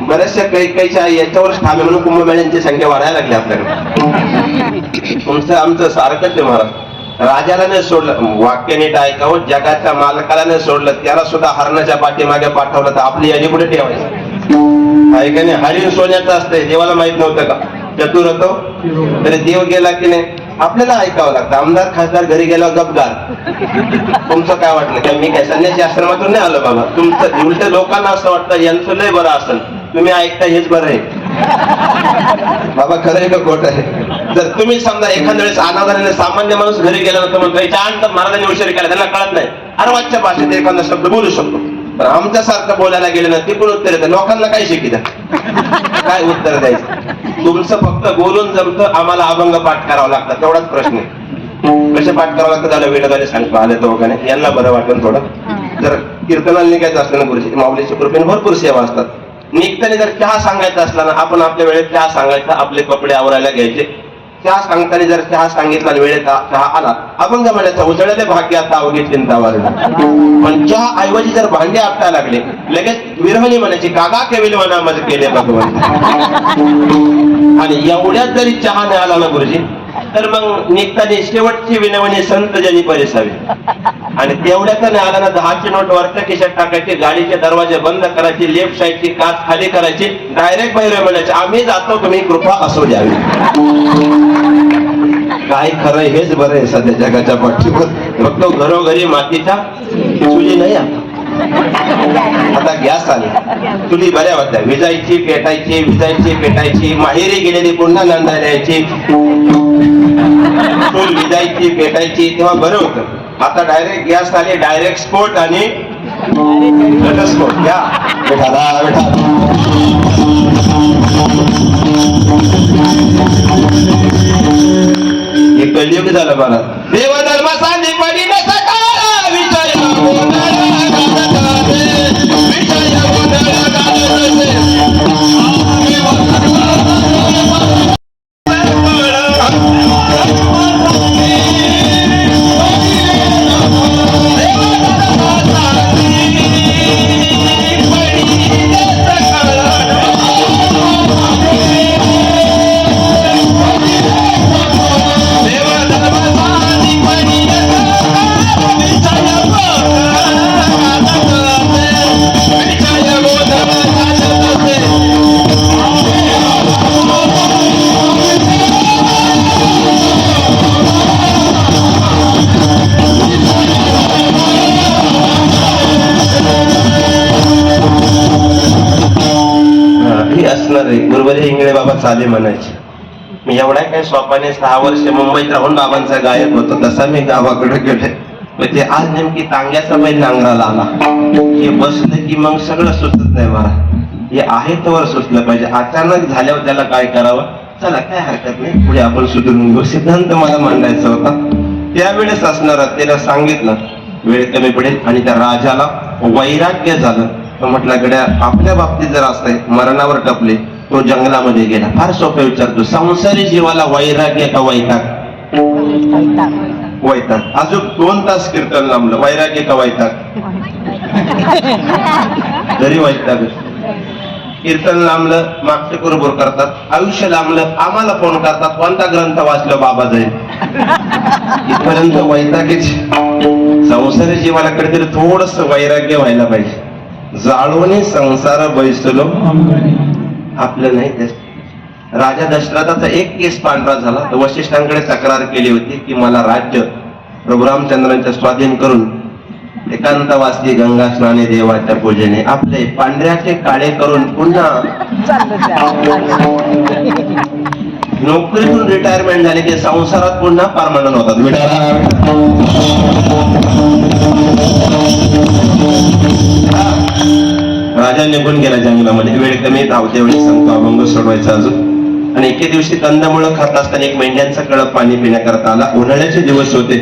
बऱ्याचशा कैकेयीच्या आई याच्यावरच ठामे म्हणून कुंभमेळ्यांची संख्या वाढायला लागली आपल्याकडे. तुमचं आमचं सारखंच आहे महाराज. राजाला नाही सोडलं, वाक्य नीट ऐकावं, जगाच्या मालकाला नाही सोडलं, त्याला सुद्धा हरणाच्या पाठीमागे पाठवलं तर आपली यादी पुढे ठेवायची. ऐकाने हरिण सोन्याचं असतंय. देवाला माहित नव्हतं का? चतुर होतो तरी देव गेला की नाही आपल्याला ऐकावं लागतं. आमदार खासदार घरी गेला गपगार. तुमचं काय वाटलं? काय मी काय संन्यासी आश्रमातून नाही आलो बाबा. तुमचं उलट लोकांना असं वाटतं यांचं लय बरं असेल, तुम्ही ऐकता हेच बरं आहे. बाबा खरं आहे का खोट आहे? जर तुम्ही समजा एखाद्या वेळेस अनादराने सामान्य माणूस घरी गेला तर म्हणतो शांत महाराजांनी उशीर केला, त्यांना कळत नाही. अर्वाच्या भाषेत एखादा शब्द बोलू शकतो. पण आमच्यासारखं बोलायला गेलं ना ते पण उत्तर येतं. लोकांना काय शिकिता, काय उत्तर द्यायचं? तुमचं फक्त बोलून जमतं, आम्हाला अभंग पाठ करावं लागतं, तेवढाच प्रश्न आहे. कसे पाठ करावं लागतं झालं वेळेला सांगतो आले तो वगैरे यांना बरं वाटेल थोडं. जर कीर्तनाला निघायचं असलं ना गुरुजी माऊलीच्या कृपेने भरपूर सेवा असतात. निघताना जर चहा सांगायचा असला ना आपण आपल्या वेळेत चहा सांगायचा, आपले कपडे आवरायला घ्यायचे. चहा सांगताना जर चहा सांगितला वेळेत चहा आला अभंग म्हणायचा उजळले भाग्य आता अवघी चिंता वाढली. पण चहा ऐवजी जर भांडे आपटायला लागले लगेच विरहणी म्हणायची कागा केविल म्हणा मज केले भगवंत. आणि एवढ्यात जरी चहा नाही आला ना गुरुजी तर मग निघताना शेवटची विनवणी संत जनी परिसावी. आणि तेवढ्याकडे आला ना 10ची नोट वरच्या खिशात टाकायची, गाडीचे दरवाजे बंद करायचे, लेफ्ट साईडची काच खाली करायची, डायरेक्ट बाहेर म्हणायचे आम्ही जातो तुम्ही कृपा असू द्यावी. काय खरं हेच बरं आहे सध्या जगाच्या पाठीवर. फक्त घरोघरी मातीच्या चुली नाही आता गॅस आले. चुली बऱ्या होत्या, विजायची पेटायची विजायची पेटायची, माहेरी गेलेली पुन्हा नांदायला यायची, चूल विजायची पेटायची तेव्हा बरं होतं. आता डायरेक्ट गॅस आले, डायरेक्ट स्फोट आणि घटस्फोट. घ्या बेटा बेटा हे कलियुग झालं मला. देवधर्मासाठी पडी न सकाळ विजय गुरुवारी इंगळे बाबा चाले म्हणायचे. मी एवढ्या काही सोपाने 6 वर्ष मुंबईत राहून बाबांचा गायक होतो तसा मी गावाकडे गेले. म्हणजे आज नेमकी तांग्याचा बैल नांगराला आला. हे बसलं की मग सगळं सुचत नाही मला. हे आहे तोवर सुचलं पाहिजे. अचानक झाल्यावर त्याला काय करावं, चला काय हरकत नाही पुढे आपण सुधरून घेऊ. सिद्धांत मला मांडायचा होता. त्यावेळेस असणार त्याला सांगितलं वेळ कमी पडेल आणि त्या राजाला वैराग्य झालं. तो म्हटलं गड्या आपल्या बाबतीत जर असतंय मरणावर टपले तो जंगलामध्ये गेला. फार सोपे विचारतो, संसारी जीवाला वैराग्य का वैताग? वैताग. अजून 2 तास कीर्तन लांबलं, वैराग्य का वैताग? तरी वैताग. कीर्तन लांबलं मागचे कुरबुर करतात, आयुष्य लांबलं आम्हाला फोन करतात कोणता ग्रंथ वाचलं बाबा जाईल. इथपर्यंत वैतागीच. संसारी जीवाला कधीतरी थोडस वैराग्य व्हायला पाहिजे. जाळोनी संसार बैसलो आपलं नाही. ते राजा दशरथाचा एक केस पांढरा झाला तर वशिष्ठांकडे तक्रार केली होती की मला राज्य प्रभू रामचंद्रांच्या स्वाधीन करून एकांतवासी गंगा स्नाने देवाच्या पूजेने आपले पांढऱ्याचे काळे करून पुन्हा नोकरीतून रिटायरमेंट झाले की संसारात पुन्हा परमनंट होतात. राजा निघून गेला जंगलामध्ये. वेळ कमी धावत्या वेळी सांगतो अभंग सोडवायचा अजून. आणि एके दिवशी कंदमुळं खात असताना एक मेंढ्यांचा कळप पाणी पिण्याकरता आला. उन्हाळ्याचे दिवस होते.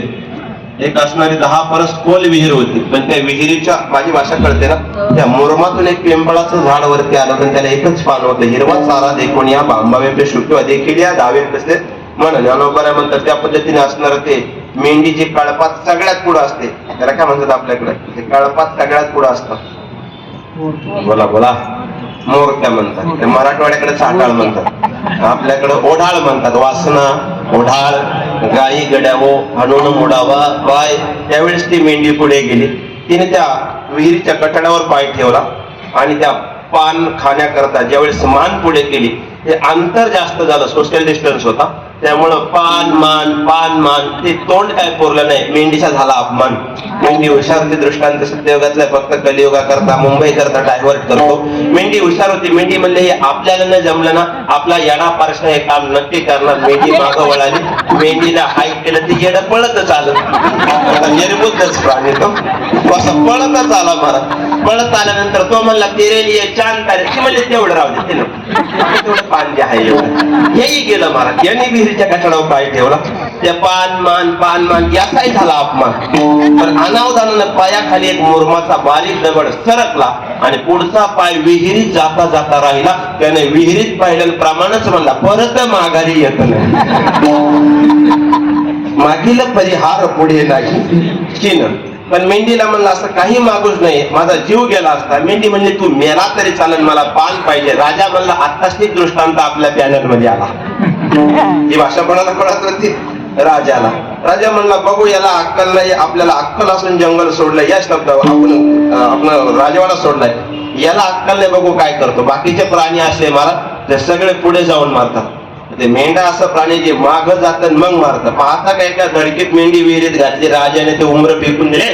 एक असणारी 10 परस खोल विहीर होती. पण त्या विहिरीच्या माझी भाषा कळते ना त्या मुरमातून एक पिंपळाचं झाड वरती आलं पण त्याला एकच पान होतं. हिरवा चारा देखून या बांबावे पे शुक्वा देखील या दावे कसले म्हणून ज्ञानोबा म्हणतात त्या पद्धतीने असणार ते मेंढी जी कळपात सगळ्यात पुढे असते त्याला काय म्हणतात आपल्याकडे, ते कळपात सगळ्यात पुढे असतं. बोला बोला. मोरक्या म्हणतात, ते मराठवाड्याकडे चाटाळ म्हणतात, आपल्याकडे ओढाळ म्हणतात. वासना ओढाळ गाई गड्यावो हाणून मोडावा पाय. त्यावेळेस ती मेंढी पुढे गेली. तिने त्या विहिरीच्या कठड्यावर पाय ठेवला आणि त्या पान खाण्याकरता ज्यावेळेस मान पुढे केली ते अंतर जास्त झालं, सोशल डिस्टन्स होता. त्यामुळं पान मान ते तोंड काय पुरलं नाही. मेंढीचा झाला अपमान. मेंढी हुशार होती, दृष्टांत सत्ययुगातला फक्त कलियुगा करता मुंबई करता डायव्हर्ट करतो. मेंढी हुशार होती. मेंढी म्हणले हे आपल्याला न जमलं ना, आपला येडा पारशा हे काम नक्की करणार. मेंढी मागं वळाली. मेंढीला हाईक केलं, ती येडं पळतच आलं. निर्बुद्धच प्राणी तो असं पळतच आला. मला पळत आल्यानंतर तो म्हणला तेरे लिए चांद तारे. ती म्हणजे तेवढं राहू दे, तेवढं पान जे आहे एवढं. हेही गेलं महाराज. यांनी विहिरीच्या कठड्यावर पाय ठेवला. त्या पान मान याचाही झाला अपमान. पण अनावधानानं पायाखाली एक मुरमाचा बारीक दगड सरकला आणि पुढचा पाय विहिरीत जाता जाता राहिला. त्याने विहिरीत पाहिल्याप्रमाणेच म्हणला परत माघारी येत नाही. मागील परिहार पुढे नाही चिन्ह. पण मेंढीला म्हणलं असं काही मागूच नाही, माझा जीव गेला असता. मेंढी म्हणजे तू मेला तरी चालेल, मला पान पाहिजे. राजा म्हणला आत्ताच ती दृष्टांत आपल्या पॅनल मध्ये आला. ही भाषा कोणाला कळत होती? राजाला. राजा म्हणला बघू याला अक्कल नाही, आपल्याला अक्कल असून जंगल सोडलंय. या शब्द आपण राजवाडा सोडलाय, याला अक्कल नाही, बघू काय करतो. बाकीचे प्राणी असे महाराज ते सगळे पुढे जाऊन मारतात. ते मेंढा असं प्राणी जे माग जात मग मारत. पाहता काय त्या धडकीत मेंढी विहिरीत घातली. राजाने ते उमर फेकून दिले.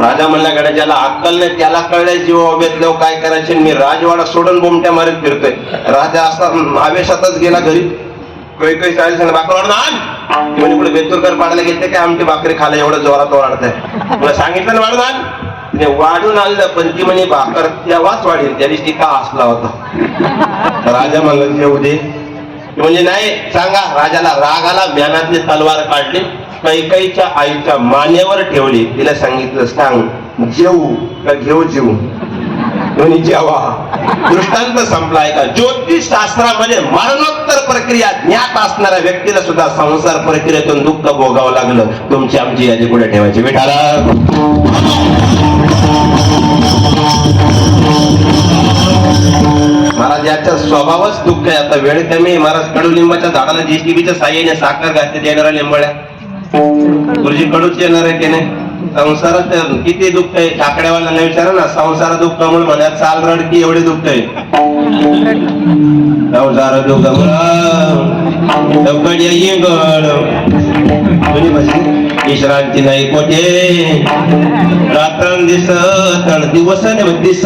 राजा म्हणला गड्या ज्याला अक्कल नाही त्याला कळलंय जीव बेतल्यावर काय करायचे. मी राजवाडा सोडून बोमट्या मारीत फिरतोय. राजा असा आवेशातच गेला घरी. काही सांगितलं बाकर आण म्हणजे पुढे बेतूरकर पाडायला घेतले काय आमची भाकरी खाला एवढं जोरात ओरडतंय. तुला सांगितलं ना वाढून आण. तिने वाढून आणलं पण ती म्हणे भाकर तेव्हाच वाढेल, त्या दिवशी का असला होता. राजा म्हणला जेवू दे म्हणजे नाही सांगा. राजाला राग आला. म्यानातली तलवार काढली, कैकईच्या आईच्या मानेवर ठेवली. तिला सांगितलं सांग जेवू का घेऊ जेवू. जेवा. दृष्टांत संपलाय का? ज्योतिष शास्त्रामध्ये मरणोत्तर प्रक्रिया ज्ञात असणाऱ्या व्यक्तीला सुद्धा संसार प्रक्रियेतून दुःख भोगावं लागलं. तुमची आमची यादी पुढे ठेवायची. विठाला महाराज याचा स्वभावच दुःख आहे. आता वेळ कमी. महाराज कडुलिंबाच्या झाडाला JCBच्या साह्याने साखर घातली येणाऱ्या लिंबळ्या. गुरुजी कडूच येणार आहे की नाही? संसारात किती दुःख आहे. काकड्यावाल्यांना विचारा ना, संसार दुःख म्हणून म्हणा चाल रडकी एवढे दुःख आहे. संसार दुःख विश्रांती नाही कोठे. रात्र दिवस दिस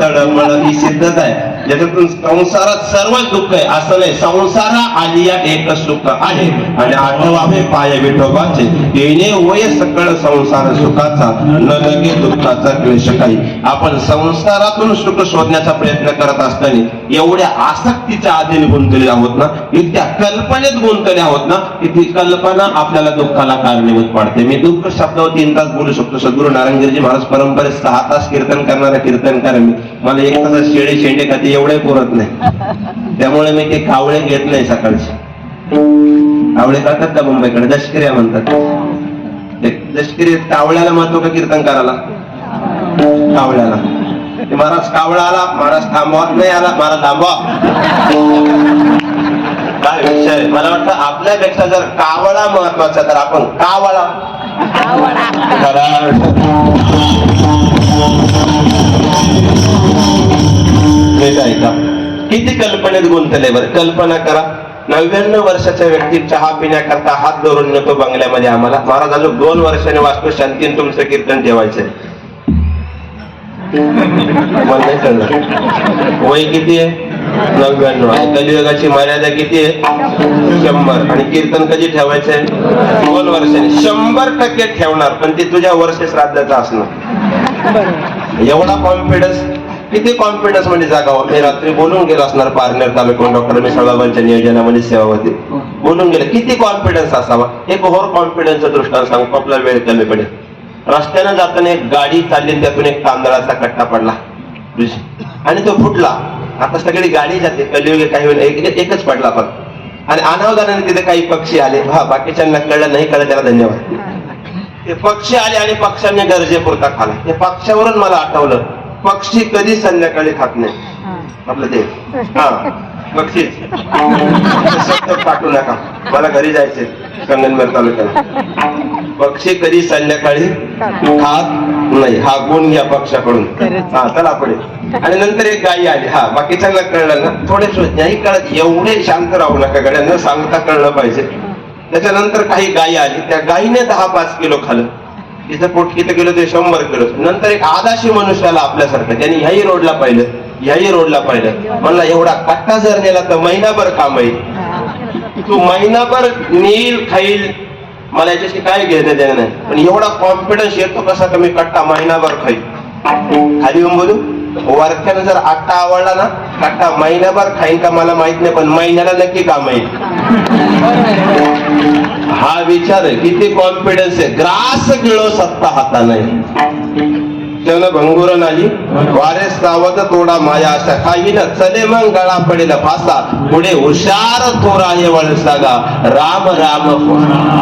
तडमळ ही सिद्धच आहे. ज्याच्यातून संसारात सर्वच दुःख आहे असं नाही. संसारा आलिया एक सुख आहे आणि आठवावे पाय विठोबाचे. येणे वय सकळ संसार सुखाचा न लगे दुःखाचा क्लेश काही. आपण संसारातून सुख शोधण्याचा प्रयत्न करत असताना एवढ्या आसक्तीच्या अधीन गुंतले आहोत ना, इतक्या कल्पनेत गुंतले आहोत ना, की ती कल्पना आपल्याला दुःखाला कारणीभूत पडते. मी दुःख शब्दावर 3 तास बोलू शकतो. सद्गुरू नारायणगिरीजी महाराज परंपरेत 6 तास कीर्तन करणारा कीर्तनकार मी. मला 1 तास शेळे शेंडे खाते एवढे पुरत नाही. त्यामुळे मी ते कावळे घेत नाही. सकाळचे कावळे करतात का मुंबईकडे? दशक्रिया म्हणतात. दशक्रियेत कावळ्याला महत्व का कीर्तनकाराला? कावळ्याला. महाराज कावळा आला, महाराज थांबवा. नाही आला, महाराज थांबवा. काय विषय? मला वाटतं आपल्यापेक्षा जर कावळा महत्वाचा तर आपण कावळा का किती कल्पनेत गुंतले बरं. कल्पना करा 99 वर्षाच्या व्यक्ती चहा पिण्याकरता हात धरून नेतो बंगल्यामध्ये. आम्हाला महाराज अजून 2 वर्षाने वास्तू शांतीने तुमचं कीर्तन ठेवायचंय. मला नाही कळलं वय किती आहे? 99 आणि कलियुगाची मर्यादा किती आहे? 100. आणि कीर्तन कधी ठेवायचंय? 2 वर्षाने. 100% ठेवणार, पण ते तुझ्या वर्ष श्राद्धाचं असणार. एवढा कॉन्फिडन्स. किती कॉन्फिडन्स म्हणजे जागावर. मी रात्री बोलून गेलो असणार पारनेर तालुक्यात डॉक्टर मिसाळबाबांच्या नियोजनामध्ये सेवावती बोलून गेले. किती कॉन्फिडन्स असावा. एक ओव्हर कॉन्फिडन्सचा दृष्टांत सांगतो, आपला वेळ कमी पडेल. रस्त्यानं जाताना एक गाडी चालली, त्यातून एक तांदळाचा कट्टा पडला आणि तो फुटला. आता सगळी गाडी जाते, कलियुगे काही वेळ एकच पडला पण. आणि अनावधानाने तिथे काही पक्षी आले. बाकीच्यांना कळलं नाही, कळलं त्याला धन्यवाद. ते पक्षी आले आणि पक्ष्यांनी गरजेपुरता खाला. ते पक्ष्यावरून मला आठवलं, पक्षी कधी संध्याकाळी खात नाही. आपलं ते पक्षी पाठवू नका, मला घरी जायचे संगमनेर तालुक्याला. पक्षी कधी संध्याकाळी खात नाही. हा गुण घ्या पक्षाकडून. चला पुढे. आणि नंतर एक गाई आली. हा बाकीच्यांना कळलं ना, थोडे नाही कळत, एवढे शांत राहू नका गड्या, न सांगता कळलं पाहिजे. त्याच्यानंतर काही गायी आली, त्या गायीने 10-5 किलो खाल्लं. तिचं पोट किती किलो, ते 100 किलो. नंतर एक आदाशी मनुष्य आला आपल्यासारखं, त्यांनी ह्याही रोडला पाहिलं, ह्याही रोडला पाहिलं. म्हणला एवढा कट्टा जर नेला तर महिनाभर काम येईल. तू महिनाभर नील खाईल, मला याच्याशी काय घेणं देणं नाही, पण एवढा कॉन्फिडन्स येतो कसा का मी कट्टा महिनाभर खाईल. खाली येऊन बोलू, वारख्यानं जर आट्टा आवडला ना, कट्टा महिनाभर खाईन का मला माहित नाही, पण महिन्याला नक्की काम येईल. हा विचार आहे, किती कॉन्फिडन्स आहे. ग्रास गिळो सत्ता हाता नाही, जन भंगुर नाही, वारे सावध तोडा माया अशा काही न चले मग गळा पडेल फासा, पुढे हुशार थोरा हे वळसागा, राम राम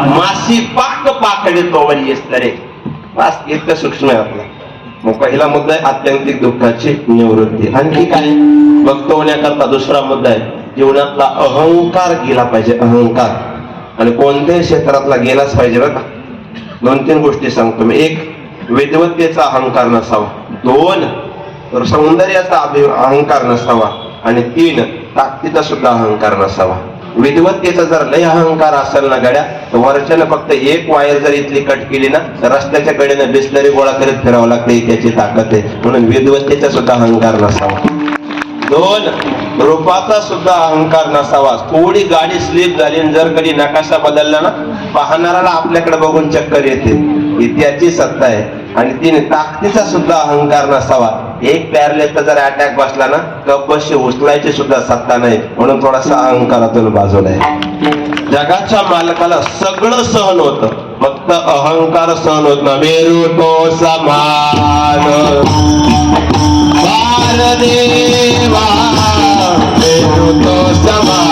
मासी पाक पाकडे तोवरी येस्तरे. बस इतकं सूक्ष्म आहे आपलं. मग पहिला मुद्दा आहे आत्यंतिक दुःखाची निवृत्ती. आणखी काय भक्त होण्याकरता दुसरा मुद्दा आहे, जीवनातला अहंकार गेला पाहिजे. अहंकार, आणि कोणत्याही क्षेत्रातला गेलाच पाहिजे बरं का. 2-3 गोष्टी सांगतो मी. 1, विद्वत्तेचा अहंकार नसावा. 2, सौंदर्याचा अहंकार नसावा. आणि 3, ताकदीचा सुद्धा अहंकार नसावा. विद्वत्तेचा जर लय अहंकार असेल ना गड्या, तर वरच्यानं फक्त एक वायर जर इथली कट केली ना, तर रस्त्याच्या कडेनं बिस्लरी गोळा करत फिरावं लागते, त्याची ताकद आहे. म्हणून विद्वत्तेचा सुद्धा अहंकार नसावा. 2, रूपाचा सुद्धा अहंकार नसावा. थोडी गाडी स्लिप झाली, जर कधी नकाशा बदलला ना, पाहणाऱ्याला आपल्याकडे बघून चक्कर येते, ही त्याची सत्ता आहे. आणि 3, ताकदीचा सुद्धा अहंकार नसावा. एक पॅरलेसचा जर अटॅक बसला ना, कपशी उचलायची सुद्धा सत्ता नाही, म्हणून थोडासा अहंकारातून बाजूला आहे. जगाच्या मालकाला सगळं सहन होतं, फक्त अहंकार सहन होत ना. मेरू तो समान देवा, मेरू तो समान.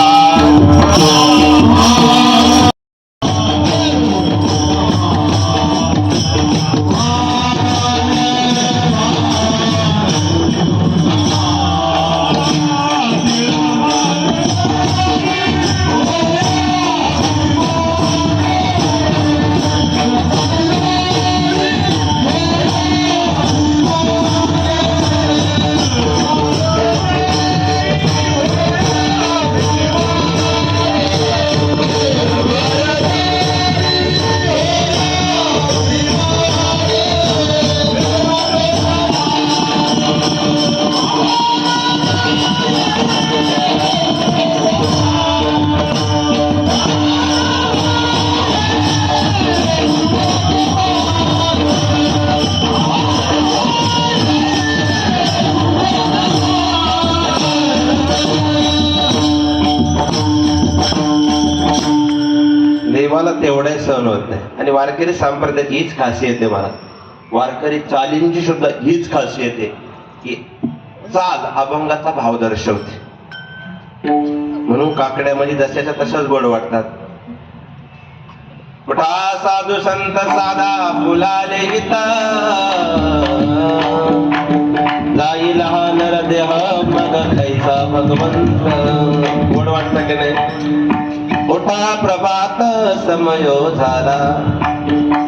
तेवढाही सहन होत नाही. आणि वारकरी संप्रदायाची हीच खासियत आहे. मला वारकरी चालींची सुद्धा हीच खासियत आहे की चाल अभंगाचा भाव दर्शवते. म्हणून काकड्यामध्ये जशाच्या तशाच गोड वाटतात. कुठा साधू संत साधा फुलाले हिता, जाई लहान देह मग कैसा भगवंत. गोड वाटतं की नाही. मोठा प्रभात समयो झाला,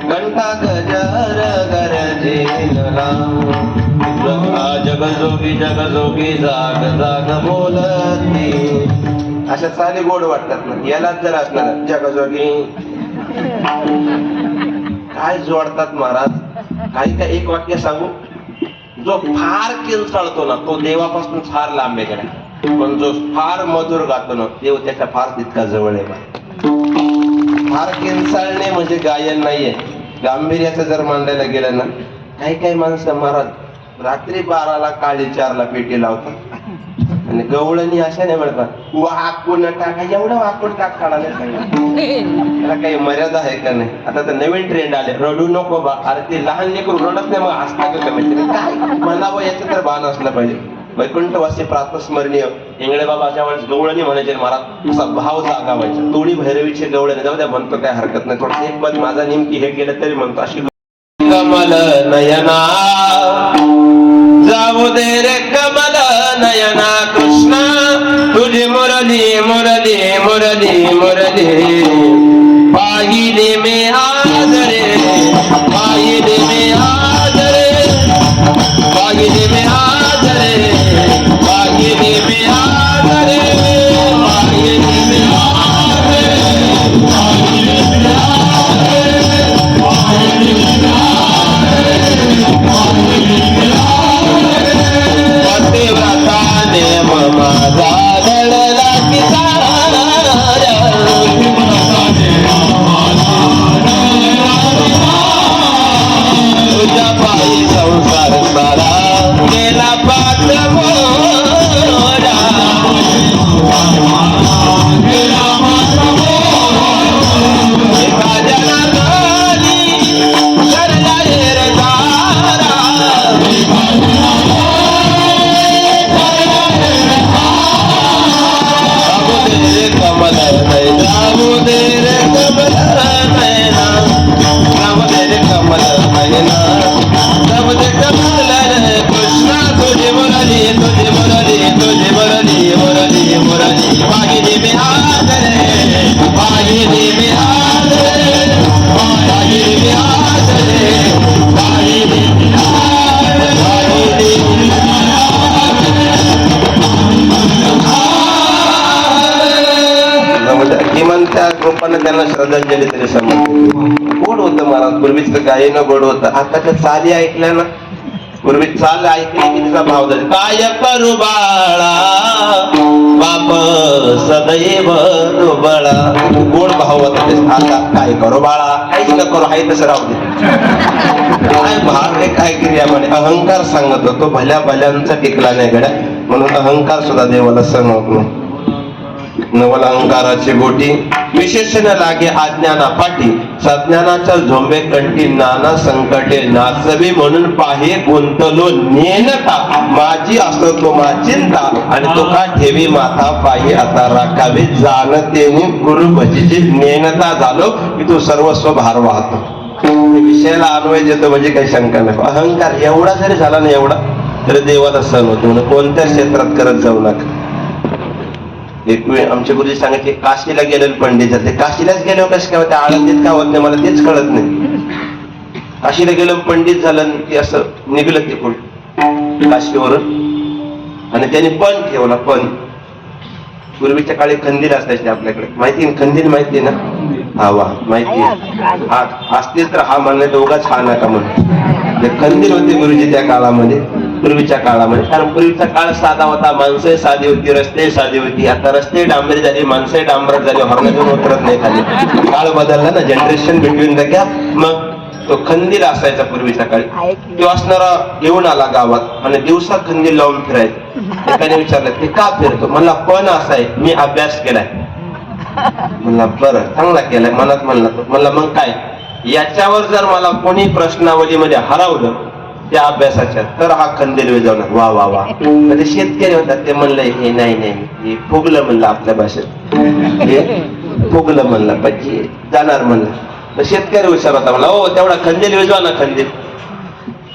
घंटा गजर गरजेला, जगजोगी जगजोगी जाग जाग बोलती. अशा चाली गोड वाटतात ना. यालाच जर असणार जगजोगी काय जोडतात महाराज. काही काय एक वाक्य सांगू, जो फार किंचाळतो ना तो देवापासून फार लांब आहे गेला, पण जो फार मधुर गातो ना देव त्याच्या फार तितका जवळ आहे. फार किंचाळणे म्हणजे गायन नाहीये. गांभीर्याचं जर मांडायला गेलं ना, काही काही माणसं महाराज रात्री 12ला 4:30ला पेटी लावतात आणि गवळणी अशा नाही म्हणतात, वाकून टाका. एवढं वाकून टाक काढायला सांगितलं, त्याला काही मर्यादा आहे का नाही. आता तर नवीन ट्रेंड आले, रडू नको बा. अरे ते लहान लेकरू रडत नाही, मग हसता का कमी काय म्हणावं याचं तर भान असलं पाहिजे. वैकुंठवासी प्रातस्मरणीय इंगळे बाबाच्या वेळेस गवळणी म्हणायचे महाराज, असा भाव जागा व्हायचा. तोडी भैरवीचे गवळणी जाऊ द्या, म्हणतो काय हरकत नाही. थोडं एक पद माझा नेमकी हे केलं तरी म्हणतो. अशी कमल नयना जाऊ दे रे कमल नयना कृष्णा, तुझी मुरली मुरली मुरली मुरली, पाहिली मी आज रे, पाहिली मी आज रे, पाहिली मी आज रे, त्यांना श्रद्धांजली तरी समजते. गोड होतं महाराज, पूर्वीचं गायनं गोड होतं. आताच्या चाली ऐकल्या ना, पूर्वी चाल ऐकली की तिचा भाव झाला. काय करू बाळा बाप सदैव बळा, गोड भाव होता ते. आता काय करू बाळा, काहीच न करू, हाय तसं राहू दे. काय भाग आहे, काय क्रिया म्हणे. अहंकार सांगत होतो, भल्या भल्यांचा टिकला नाही गड्या, म्हणून अहंकार सुद्धा देवाला सण होत नाही. नवल अहंकाराची गोटी विशेषण लागे अज्ञाना पाठी, सज्ञानाच्या झोंबे कंठी नाना संकटे नाचवी, म्हणून पाहे गुंतलो नेनता, माझी असतो तो मा चिंता, आणि तो का ठेवी माथा पाही आता राखावे, जाणते गुरु भजीची नेनता, झालो की तू सर्वस्व भार वाहतो. विषयाला अन्वय देतो म्हणजे काही शंका नाही. अहंकार एवढा जरी झाला ना, एवढा तरी देवाला सण होतो. म्हणून कोणत्या क्षेत्रात करत जाऊ नका. एक वेळ आमचे गुरुजी सांगायचे, काशीला गेलेले पंडित जाते. काशीलाच गेलो कसं काय होते, आळंदीत का होत नाही मला तेच कळत नाही. काशीला गेलो पंडित झालं, ते असं निघलं तिकडून काशीवरून, आणि त्याने पण ठेवला. पण पूर्वीच्या काळी खंदील असायचे आपल्याकडे, माहिती खंदील माहिती ना? हा वा माहिती असतील तर हा म्हणणे दोघाच हा नका म्हणून. खंदील होते गुरुजी त्या काळामध्ये, पूर्वीच्या काळामध्ये. कारण पूर्वीचा काळ साधा होता, माणसं साधी होती, रस्ते साधी होती. आता रस्ते डांबरी झाले, माणसं डांबरट झाले, हॉर्न घेऊन उतरत नाही खाली. काळ बदलला ना, जनरेशन बिटवीन द गॅप. मग तो खंदील असायचा पूर्वीच्या काळी. तो असणारा येऊन आला गावात आणि दिवसा खंदील लावून फिरायचा. एकाने विचारलं, ते का फिरतो? म्हणला पण असाय, मी अभ्यास केलाय. म्हणला बरं, चांगला केलाय मनात. म्हणला मग काय, याच्यावर जर मला कोणी प्रश्नावलीमध्ये हरवलं त्या अभ्यासाच्या, तर हा खंदील विजवणार. वा वा वा. ते शेतकरी होतात, ते म्हणलं हे नाही नाही, हे फुगलं म्हणलं, आपल्या भाषेत हे फुगलं म्हणलं, म्हणजे जाणार म्हणलं. शेतकरी हुशार होता, म्हणला हो तेवढा खंदील विजवा ना. खंदील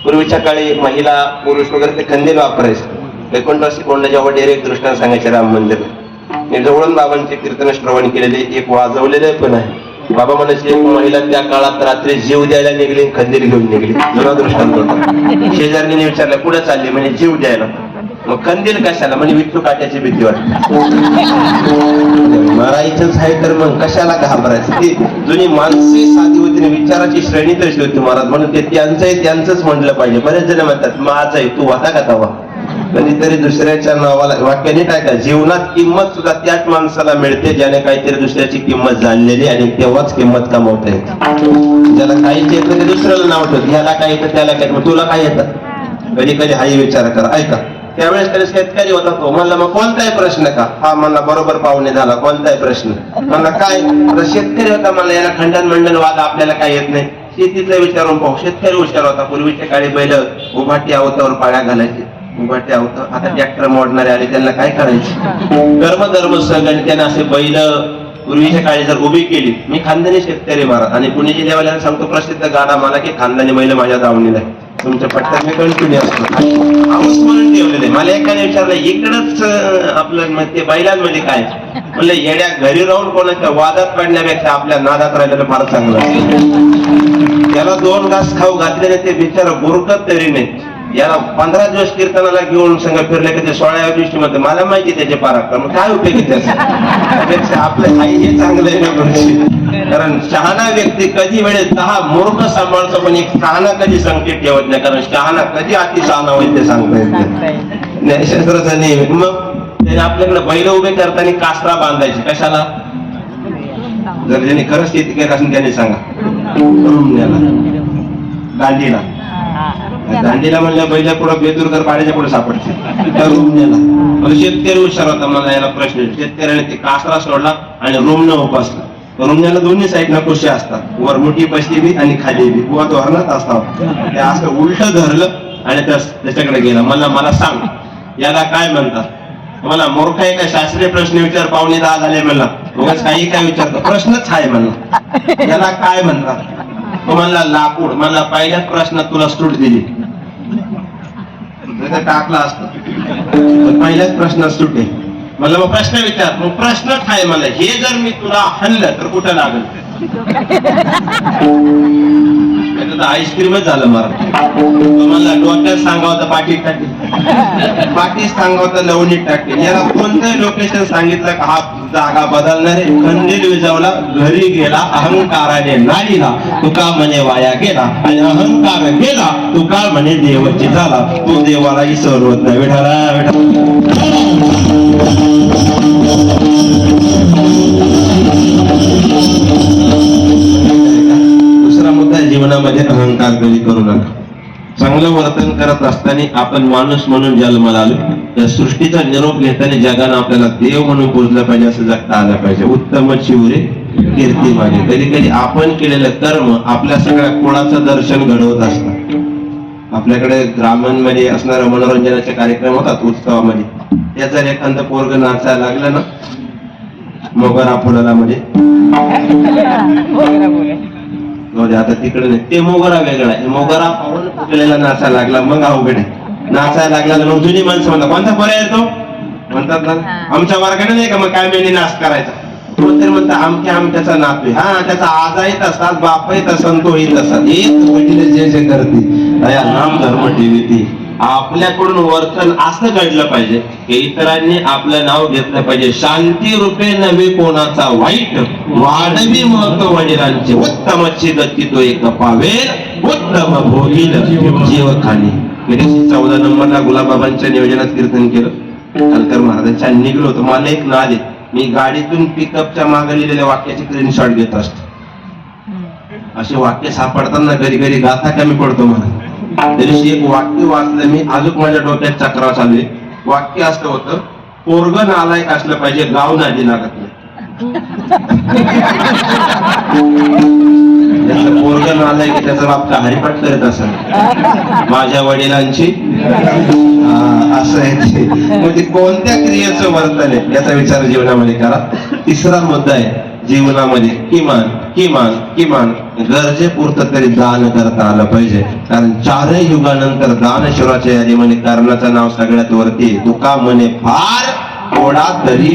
पूर्वीच्या काळी महिला पुरुष वगैरे ते खंदील वापरायचे. 19 कोंडाच्या वडील एक दृष्टांत सांगायचे राम मंदिर. मी जवळून बाबांचे कीर्तन श्रवण केलेले, एक वाजवलेले पण आहे. बाबा म्हणायचे, एक महिला त्या काळात रात्री जीव द्यायला निघली, खंदील घेऊन निघली. जुना दृष्टांत होता. शेजारीने विचारलं, कुठं चालली? म्हणजे जीव द्यायला. मग खंदील कशाला? म्हणजे विठ्ठू काट्याची भीती वाटते. मरायचंच आहे तर मग कशाला घाबरायचं? ती जुनी माणसे साधी होती, विचाराची श्रेणी तशी होती महाराज. म्हणून ते त्यांचंच म्हटलं पाहिजे. बरेच जण म्हणतात माझं आहे, तू होता का तवा? कधीतरी दुसऱ्याच्या नावाला वाक्याने टाका. जीवनात किंमत सुद्धा त्याच माणसाला मिळते ज्याने काहीतरी दुसऱ्याची किंमत जाणलेली, आणि तेव्हाच किंमत कमवता येते. ज्याला काहीच येत ते दुसऱ्याला नाव ठेवत, ह्याला काय येतं त्याला काय, मग तुला काय येतं? कधी कधी हाही विचार करा. ऐका, त्यावेळेस त्याला शेतकरी होता तो. म्हणला मग कोणताही प्रश्न का? हा म्हणला बरोबर पाहुणे झाला, कोणताही प्रश्न? म्हणला काय? शेतकरी होता, मला याला खंडन मंडन वाद आपल्याला काय येत नाही, शेतीतलं विचारून पाहू. शेतकरी हुशार होता. पूर्वीच्या काळी बैल उभाटी अवतावर पाळ्या घालायचे. उभाटी अवतार, आता ट्रॅक्टर मोडणारे आले, त्यांना काय करायचे? कर्म सगळं. त्याने असे बैल पूर्वीच्या काळी जर उभी केली. मी खानदानी शेतकरी महाराज, आणि पुणे जिल्ह्यावाल्याला सांगतो प्रसिद्ध गाडा मला की खानदानी बैल माझ्या दावणीला आहे. तुमच्या पट्ट्यात मी कंटिन्यू असतो, आऊस म्हणून ठेवलेले. मला एकाने विचारलं, इकडंच आपलं ते बैलांमध्ये काय? म्हणलं येड्या, घरी राहून कोणाच्या वादात पडण्यापेक्षा आपल्या नादात राहिलेलं फार चांगलं. त्याला 2 घास खाऊ घातलेले ते बिचार बुरकत तरी नाही. याला 15 दिवस कीर्तनाला घेऊन संघ फिरले की ते 16व्या दिवशी मध्ये मला माहिती त्याचे पराक्रम, काय उपयोग त्याचा? आपलं आई हे चांगलं आहे ना. कारण शहाणा व्यक्ती कधी वेळेस 10 मूर्ख सांभाळतो, पण एक शहाणा कधी संकेत ठेवत नाही. कारण शहाणा कधी अति शहाणा होईल ते सांगता येत नाही. शास्त्राचा नियम. मग त्याने आपल्याकडे बैल उभे करताना कासरा बांधायची. कशाला? जर ज्यांनी खरंच शेती केली असेल त्याने सांगा. दांडीला दांडीला म्हणलं बैल पुढं बेदुरकर पाण्याच्या पुढे सापडते. शेतकरी हुशार होता. मला याला प्रश्न, शेतकऱ्याने ते कासरा सोडला आणि रुमणं उपासला. रुमण्याला दोन्ही साईडला कुशी असतात, वर मोठी बसली बी आणि खाली बी, वर धोरणात असतात. ते असं उलट धरलं आणि त्याच्याकडे गेला. मला सांग याला काय म्हणतात? मला मूर्ख आहे का? शास्त्रीय प्रश्न विचार, पावणे 10 झाले. म्हणला उगाच काही काय विचारतो, प्रश्नच आहे. म्हणला याला काय म्हणतात? तो म्हणला लाकूड. म्हणला पहिल्याच प्रश्नात तुला सूट दिली, टाकला असतो पहिल्याच प्रश्नात सुटे. म्हणलं मग प्रश्न विचार. मग प्रश्नच आहे. मला हे जर मी तुला हाणलं तर कुठं लागल? आईस्क्रीमच झालं मला. तो म्हणला डोक्यात सांगावं तर पाठी टाकी. बाकी सांगवतं लवणीत टाकेल. याला कोणतं लोकेशन सांगितलं का हा जागा बदलणारे. कंदील विजवला, घरी गेला, अहंकाराने नाडीला, तुका म्हणे वाया गेला, आणि अहंकार गेला, तुका म्हणे देवाची झाला. तू देवाला विसरवत नाही. विठाला दुसरा मुद्दा जीवनामध्ये अहंकार कधी करू नका. चांगलं वर्तन करत असताना आपण माणूस म्हणून जन्माला आलो. या सृष्टीचा निरोप घेताना जगानं आपल्याला देव म्हणून पूजलं पाहिजे, असं जगता आलं पाहिजे. उत्तम शिवरे कीर्ती माझे. कधी कधी आपण केलेलं कर्म आपल्या सगळ्या कुळाचं दर्शन घडवत असतात. आपल्याकडे ग्रामांमध्ये असणारे मनोरंजनाचे कार्यक्रम होतात उत्सवामध्ये. त्याचा एखादं पोरग नाचायला लागलं ना मोगरा फुलाला मध्ये, आता तिकडे नाही, ते मोगरा वेगळा आहे. मोगरा पाहून फुटलेला नाचायला लागला मग अवघड आहे. नाचायला लागला मग जुनी माणसं म्हणतात कोणता पर्याय येतो म्हणतात ना, आमच्या वर्गाने नाही का मग काय मेनी नाच करायचा. कोणतरी म्हणतात आमच्याचा नातू. हा त्याचा आजाही तसाच, बापही तसा, तोही तसा. एक वडील जे करते नाम धर्म ठेवी. आपल्याकडून वर्तन असं घडलं पाहिजे की इतरांनी आपलं नाव घेतलं पाहिजे. शांती रूपे नव्हे कोणाचा वाईट, वाढवी महत्व वडिलांचे. उत्तमची गती तो एक पावेल, उत्तम भोगील जीव खाणी. मी 14 नंबरला गुलाबाबांच्या नियोजनात कीर्तन केलं. कालकर महाराजांच्या निघलो होतो. मला एक नाद आहे, मी गाडीतून पिकअपच्या मागे लिहिलेल्या वाक्याची स्क्रीनशॉट घेत असतो. असे वाक्य सापडताना कधी कधी गाथा कमी पडतो मला. तरी एक वाक्य वाचलं मी, अजून माझ्या डोक्यात चक्रा चालू आहे. वाक्य असं होतं, पोरग नालायक असलं पाहिजे, गाव नादी लागत नाही. त्याचं पोरग नालायक त्याचा बाप हरिपाठ करत असेल माझ्या वडिलांची, असं आहे. म्हणजे कोणत्या क्रियेचं वर्तन आहे याचा विचार जीवनामध्ये करा. तिसरा मुद्दा आहे जीवनामध्ये किमान किमान किमान गरजेपुरतं तरी दान करता आलं पाहिजे. कारण 4 युगानंतर दानशूराच्या यादीमध्ये कर्णाचं नाव सगळ्यात वरती. तुका म्हणे फार थोडा तरी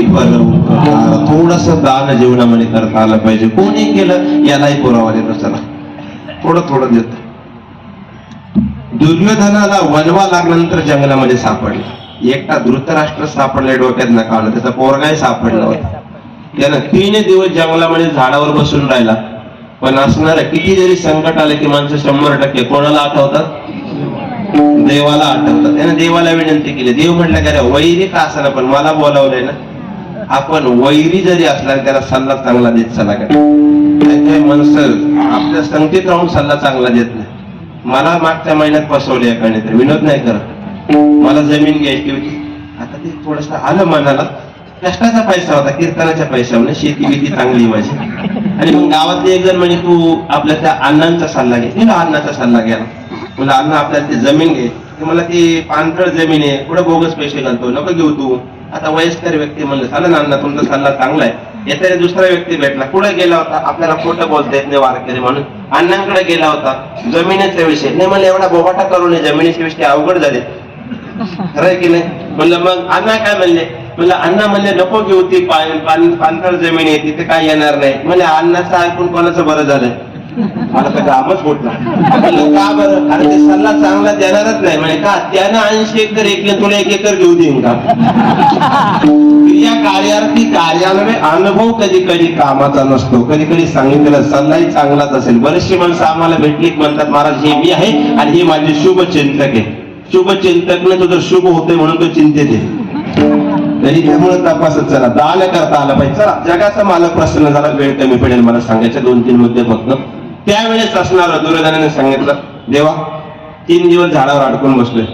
थोडस दान जीवनामध्ये करता आलं पाहिजे. कोणी केलं यालाही पुरावा देतो. चला थोडं थोडं देतो. दुर्योधनाला वनवा लागल्यानंतर जंगलामध्ये सापडला. एकटा धृतराष्ट्र सापडले डोक्यात नका आलं, त्याचा पोरगाही सापडला होता. त्यानं 3 दिवस जंगलामध्ये झाडावर बसून राहिला. पण असणार किती जरी संकट आले की माणसं 100% कोणाला आठवतात? देवाला आठवतात. त्याने देवाला विनंती केली. देव म्हटलं की अरे वैरी का असला पण मला बोलावलंय ना. आपण वैरी जरी असला त्याला सल्ला चांगला देत चला काय. काही माणसं आपल्या संगतीत राहून सल्ला चांगला देत नाही. मला मागच्या महिन्यात फसवले एकाने, तर विनोद नाही करत. मला जमीन घ्यायची होती. आता ते थोडस आलं मनाला, कष्टाचा पैसा होता, कीर्तनाच्या पैशावर. शेती बिती चांगली माझी. आणि मग गावातले एक जण म्हणे तू आपल्या त्या अण्णांचा सल्ला घे. तिला अण्णाचा सल्ला घ्यायला मला, अण्णा आपल्याला ती जमीन घे. मला ती पाणथळ जमीन आहे, पुढे बोगस पैसे घालतो, नको घेऊ तू. आता वयस्कर व्यक्ती म्हणलं चालेल ना अण्णा तुमचा सल्ला चांगला आहे. येत्या दुसरा व्यक्ती भेटला, पुढे गेला होता, आपल्याला खोटं बोलता येत नाही वारकरी म्हणून, अण्णांकडे गेला होता. जमिनीचा विषय नाही म्हणलं, एवढा बोबाटा करू नये, जमिनीचे विषय अवघड झाले. खरंय की नाही म्हणलं. मग अण्णा काय म्हणले? म्हणलं अण्णा म्हणले नको घेऊ, ती पाणथळ जमीन आहे, तिथे काय येणार नाही. म्हणजे अण्णाचं ऐकून कोणाचं बरं झालंय? मला तर कामच फुटला. का बरं? अरे ते सल्ला चांगला देणारच नाही. म्हणजे का त्यानं 80 एकर एकले तुला 1 एकर घेऊ देईन का? क्रिया कार्यार्थी कार्यान्वये अनुभव कधी कधी कामाचा नसतो. कधी कधी सांगितलेला सल्लाही चांगलाच असेल. बरेचशी माणसं आम्हाला भेटली म्हणतात महाराज हे मी आहे आणि हे माझे शुभ चिंतक आहे. शुभ चिंतक नाही तो जर शुभ होतोय म्हणून तो चिंतेत आहे. तरी त्यामुळे तपासत चला, दान करता आलं पाहिजे. चला जगाचा मालक प्रसन्न झाला, वेळ कमी पडेल मला सांगायचे 2-3 मुद्दे फक्त. त्यावेळेस असणार दुर्योधनाने सांगितलं देवा 3 दिवस झाडावर अडकून बसलोय,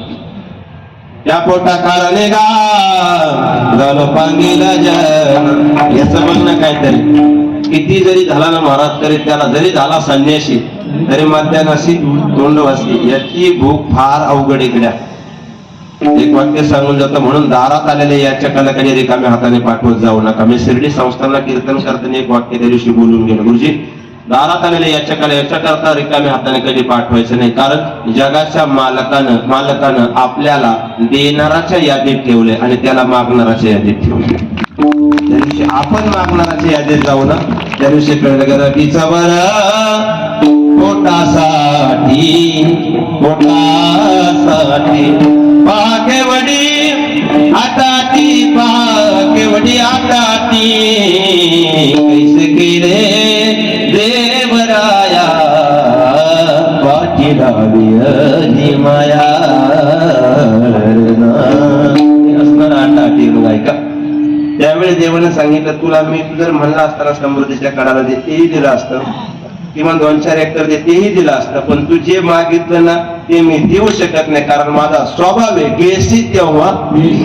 त्या पोटा काळाने पांगीला याचं म्हणणं काहीतरी. किती जरी झाला ना महाराज तरी त्याला, जरी झाला संन्यासी तरी मध्यानाशी तोंडवासी, याची भूक फार अवघड इकड्या. एक वाक्य सांगून जातं, म्हणून दारात आलेले याचकाला कधी रिकाम्या हाताने पाठवत जाऊ नका. मी शिर्डी संस्थांना कीर्तन करताना एक वाक्य त्या दिवशी बोलून गेलो, गुरुजी दारात आलेले याचकाला याच्याकरता रिकाम्या हाताने कधी पाठवायचं नाही. कारण जगाच्या मालकानं आपल्याला देणाराच्या यादीत ठेवले आणि त्याला मागणाराच्या यादीत ठेवले. त्या दिवशी आपण मागणाराच्या यादीत जाऊ ना, त्या दिवशी कळलं का तिचा बरं पोटासाठी पाके लावी माया असणार 8 बघ ऐका. त्यावेळी देवाने सांगितलं तुला मी तू जर म्हणला असताना समृद्धीच्या काळाला दे तेही दिलं असतं, किंवा 2-4 एकर दे तेही दिलं असतं, पण तू जे मागितलं ना ते मी देऊ शकत नाही, कारण माझा स्वभाव आहे गेसी तेव्हा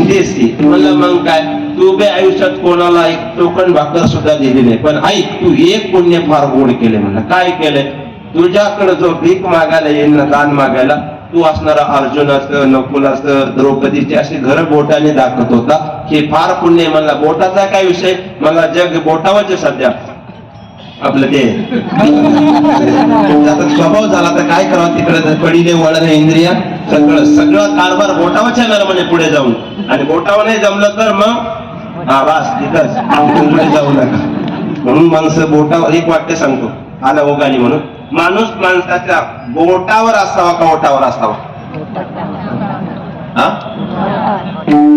देसी. म्हणलं मग काय, तू बे आयुष्यात कोणाला एक टोकन भाकर सुद्धा दिली नाही, पण ऐक तू एक पुण्य फार गोड केले. म्हणलं काय केलंय, तुझ्याकडे जो भीक मागायला येईल ना, दान मागायला, तू असणारा अर्जुन असतं, नकुल असतं, द्रौपदीचे असे घर बोटाने दाखवत होता, हे फार पुण्य. म्हणला बोटाचा काय विषय, मला जग बोटावरचे सध्या आपलं ते आता स्वभाव झाला, तर काय करावं, तिकडे पडीले वळण इंद्रिया सगळं कारभार बोटावरच्या नरमाने पुढे जाऊन, आणि बोटावर नाही जमलं तर मग बस तिथंच पुढे जाऊ नका. म्हणून माणसं बोटावर, एक वाक्य सांगतो आला ओगानी म्हणून, माणूस माणसाच्या बोटावर असावा का ओटावर असावा?